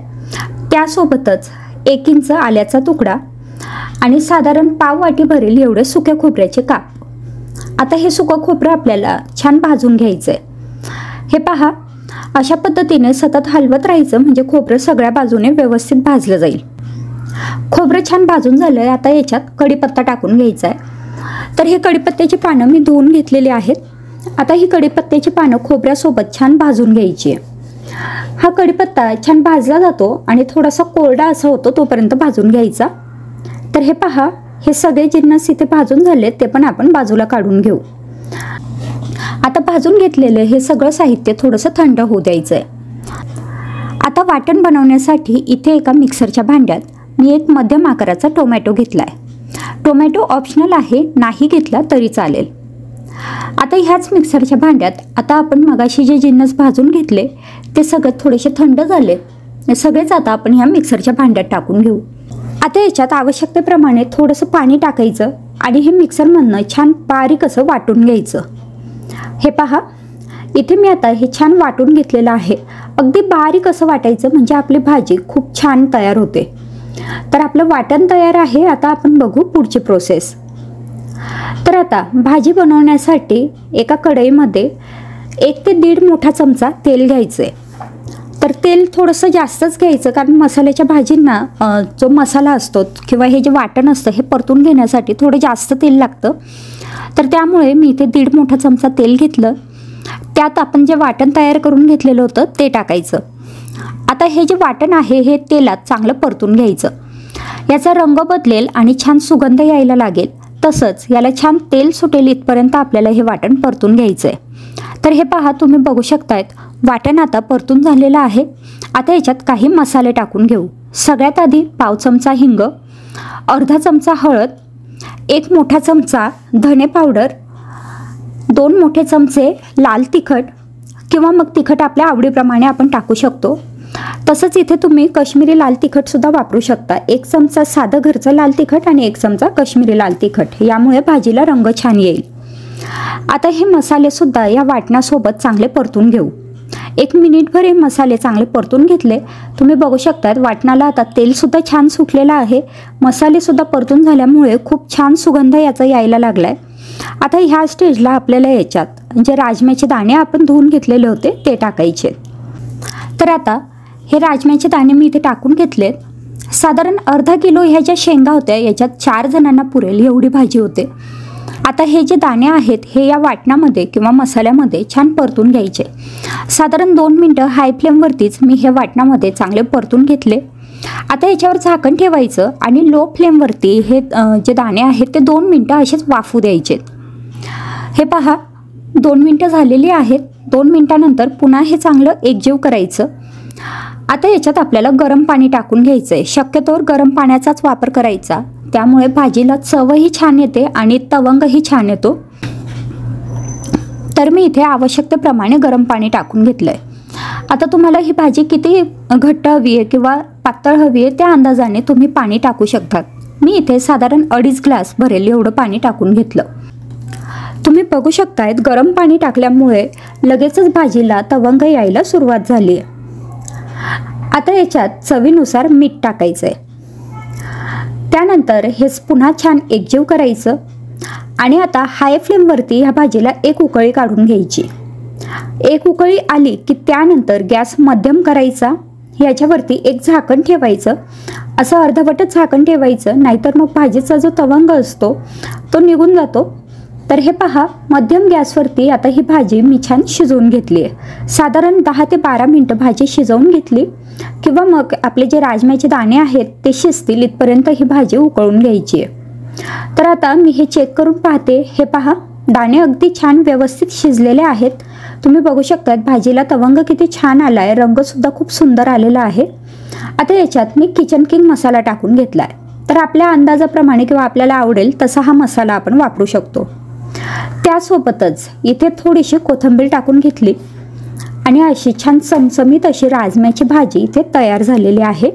त्यासोबतच 1 इंच आल्याचा तुकडा आणि साधारण पाव वाटी भरेल एवढे सुक्या खोबऱ्याचे काप. आता हे सुकं खोबरं आपल्याला छान भाजून घ्यायचं आहे. हे पहा, अशा पद्धतीने सतत हलवत राहायचं म्हणजे खोबरं सगळ्या बाजूने व्यवस्थित भाजलं जाईल. खोबरं छान भाजून झालं आहे. आता याच्यात कढीपत्ता टाकून घ्यायचा आहे. तर हे कढीपत्त्याची पानं मी धुवून घेतलेली आहेत. आता ही कढीपत्त्याची पानं खोबऱ्यासोबत छान भाजून घ्यायची आहे. हा कढीपत्ता छान भाजला जातो आणि थोडासा कोरडा असा होतो तोपर्यंत भाजून घ्यायचा. तर हे पहा, हे सगळे जिन्नस इथे भाजून झाले ते पण आपण बाजूला काढून घेऊ. आता भाजून घेतलेलं हे सगळं साहित्य थोडंसं थंड होऊ द्यायचं आहे. आता वाटण बनवण्यासाठी इथे एका मिक्सरच्या भांड्यात मी एक मध्यम आकाराचा टोमॅटो घेतला आहे. टोमॅटो ऑप्शनल आहे, नाही घेतला तरी चालेल. आता ह्याच मिक्सरच्या भांड्यात आता आपण मगाशी जे जिन्नस भाजून घेतले ते सगळे थोडेसे थंड झाले. सगळेच आता आपण ह्या मिक्सरच्या भांड्यात टाकून घेऊ. आता याच्यात आवश्यकतेप्रमाणे थोडंसं पाणी टाकायचं आणि हे मिक्सरमधनं छान बारीक असं वाटून घ्यायचं. हे पहा, इथे मी आता हे छान वाटून घेतलेलं आहे. अगदी बारीक असं वाटायचं म्हणजे आपली भाजी खूप छान तयार होते. तर आपलं वाटण तयार आहे. आता आपण बघू पुढची प्रोसेस. तर आता भाजी बनवण्यासाठी एका कढईमध्ये 1 ते 1.5 मोठा चमचा तेल घ्यायचं आहे. तर तेल थोडंसं जास्तच घ्यायचं कारण मसाल्याच्या भाजींना जो मसाला असतो किंवा हे जे वाटण असतं हे परतून घेण्यासाठी थोडं जास्त तेल लागतं. तर त्यामुळे मी इथे 1.5 मोठा चमचा तेल घेतलं. त्यात आपण जे वाटण तयार करून घेतलेलं होतं ते टाकायचं. आता हे जे वाटण आहे हे तेलात चांगलं परतून घ्यायचं. याचा रंग बदलेल आणि छान सुगंध यायला लागेल. तसंच याला छान तेल सुटेल इथपर्यंत आपल्याला हे वाटण परतून घ्यायचं आहे. तर हे पहा, तुम्ही बघू शकतायत वाटण आता परतून झालेलं आहे. आता याच्यात काही मसाले टाकून घेऊ. सगळ्यात आधी पाव चमचा हिंग, अर्धा चमचा हळद, 1 मोठा चमचा धने पावडर, 2 मोठे चमचे लाल तिखट किंवा मग तिखट आपल्या आवडीप्रमाणे आपण टाकू शकतो. तसंच इथे तुम्ही काश्मीरी लाल तिखटसुद्धा वापरू शकता. 1 चमचा साधं घरचं लाल तिखट आणि 1 चमचा काश्मीरी लाल तिखट, यामुळे भाजीला रंग छान येईल. आता हे मसालेसुद्धा या वाटणासोबत चांगले परतून घेऊ. 1 मिनिटभर हे मसाले चांगले परतून घेतले. तुम्ही बघू शकतात वाटणाला आता तेलसुद्धा छान सुटलेलं आहे. मसालेसुद्धा परतून झाल्यामुळे खूप छान सुगंध याचा यायला लागला आहे. आता ह्या स्टेजला आपल्याला याच्यात जे राजम्याचे दाणे आपण धुवून घेतलेले होते ते टाकायचे. तर आता हे राजम्याचे दाणे मी इथे टाकून घेतलेत. साधारण अर्धा किलो ह्या ज्या शेंगा होत्या याच्यात 4 जणांना पुरेल एवढी भाजी होते. आता हे जे दाणे आहेत हे या वाटणामध्ये किंवा मसाल्यामध्ये छान परतून घ्यायचे. साधारण 2 मिनटं हाय फ्लेमवरतीच मी हे वाटणामध्ये चांगले परतून घेतले. आता याच्यावर झाकण ठेवायचं आणि लो फ्लेमवरती हे जे दाणे आहेत ते 2 मिनटं असेच वाफू द्यायचे. हे पहा, 2 मिनटं झालेली आहेत. 2 मिनटानंतर पुन्हा हे चांगलं एकजीव करायचं. आता याच्यात आपल्याला गरम पाणी टाकून घ्यायचं आहे. शक्यतोवर गरम पाण्याचाच वापर करायचा, त्यामुळे भाजीला चवही छान येते आणि तवंगही छान येतो. तर मी इथे आवश्यकतेप्रमाणे गरम पाणी टाकून घेतलं आहे. आता तुम्हाला ही भाजी किती घट्ट हवी आहे किंवा पातळ हवी आहे त्या अंदाजाने तुम्ही पाणी टाकू शकता. मी इथे साधारण 2.5 ग्लास भरेल एवढं पाणी टाकून घेतलं. तुम्ही बघू शकतायत गरम पाणी टाकल्यामुळे लगेचच भाजीला तवंग यायला सुरुवात झाली आहे. आता याच्यात चवीनुसार मीठ टाकायचं आहे. त्यानंतर हेच पुन्हा छान एकजीव करायचं आणि आता हाय फ्लेमवरती ह्या भाजीला 1 उकळी काढून घ्यायची. 1 उकळी आली की त्यानंतर गॅस मध्यम करायचा. याच्यावरती एक झाकण ठेवायचं. असं अर्धवटच झाकण ठेवायचं, नाहीतर मग भाजीचा जो तवंग असतो तो निघून जातो. तर हे पहा, मध्यम गॅसवरती आता ही भाजी मी छान शिजवून घेतली आहे. साधारण 10 ते 12 मिनटं भाजी शिजवून घेतली किंवा मग आपले जे राजम्याचे दाणे आहेत ते शिजतील इथपर्यंत ही भाजी उकळून घ्यायची आहे. तर आता मी हे चेक करून पाहते. हे पहा, दाणे अगदी छान व्यवस्थित शिजलेले आहेत. तुम्ही बघू शकता भाजीला तवंग किती छान आला आहे, रंगसुद्धा खूप सुंदर आलेला आहे. आता याच्यात मी किचन किंग मसाला टाकून घेतला आहे. तर आपल्या अंदाजाप्रमाणे किंवा आपल्याला आवडेल तसा हा मसाला आपण वापरू शकतो. त्यासोबतच इथे थोडीशी कोथिंबीर टाकून घेतली आणि अशी छान चमचमीत अशी राजम्याची भाजी इथे तयार झालेली आहे.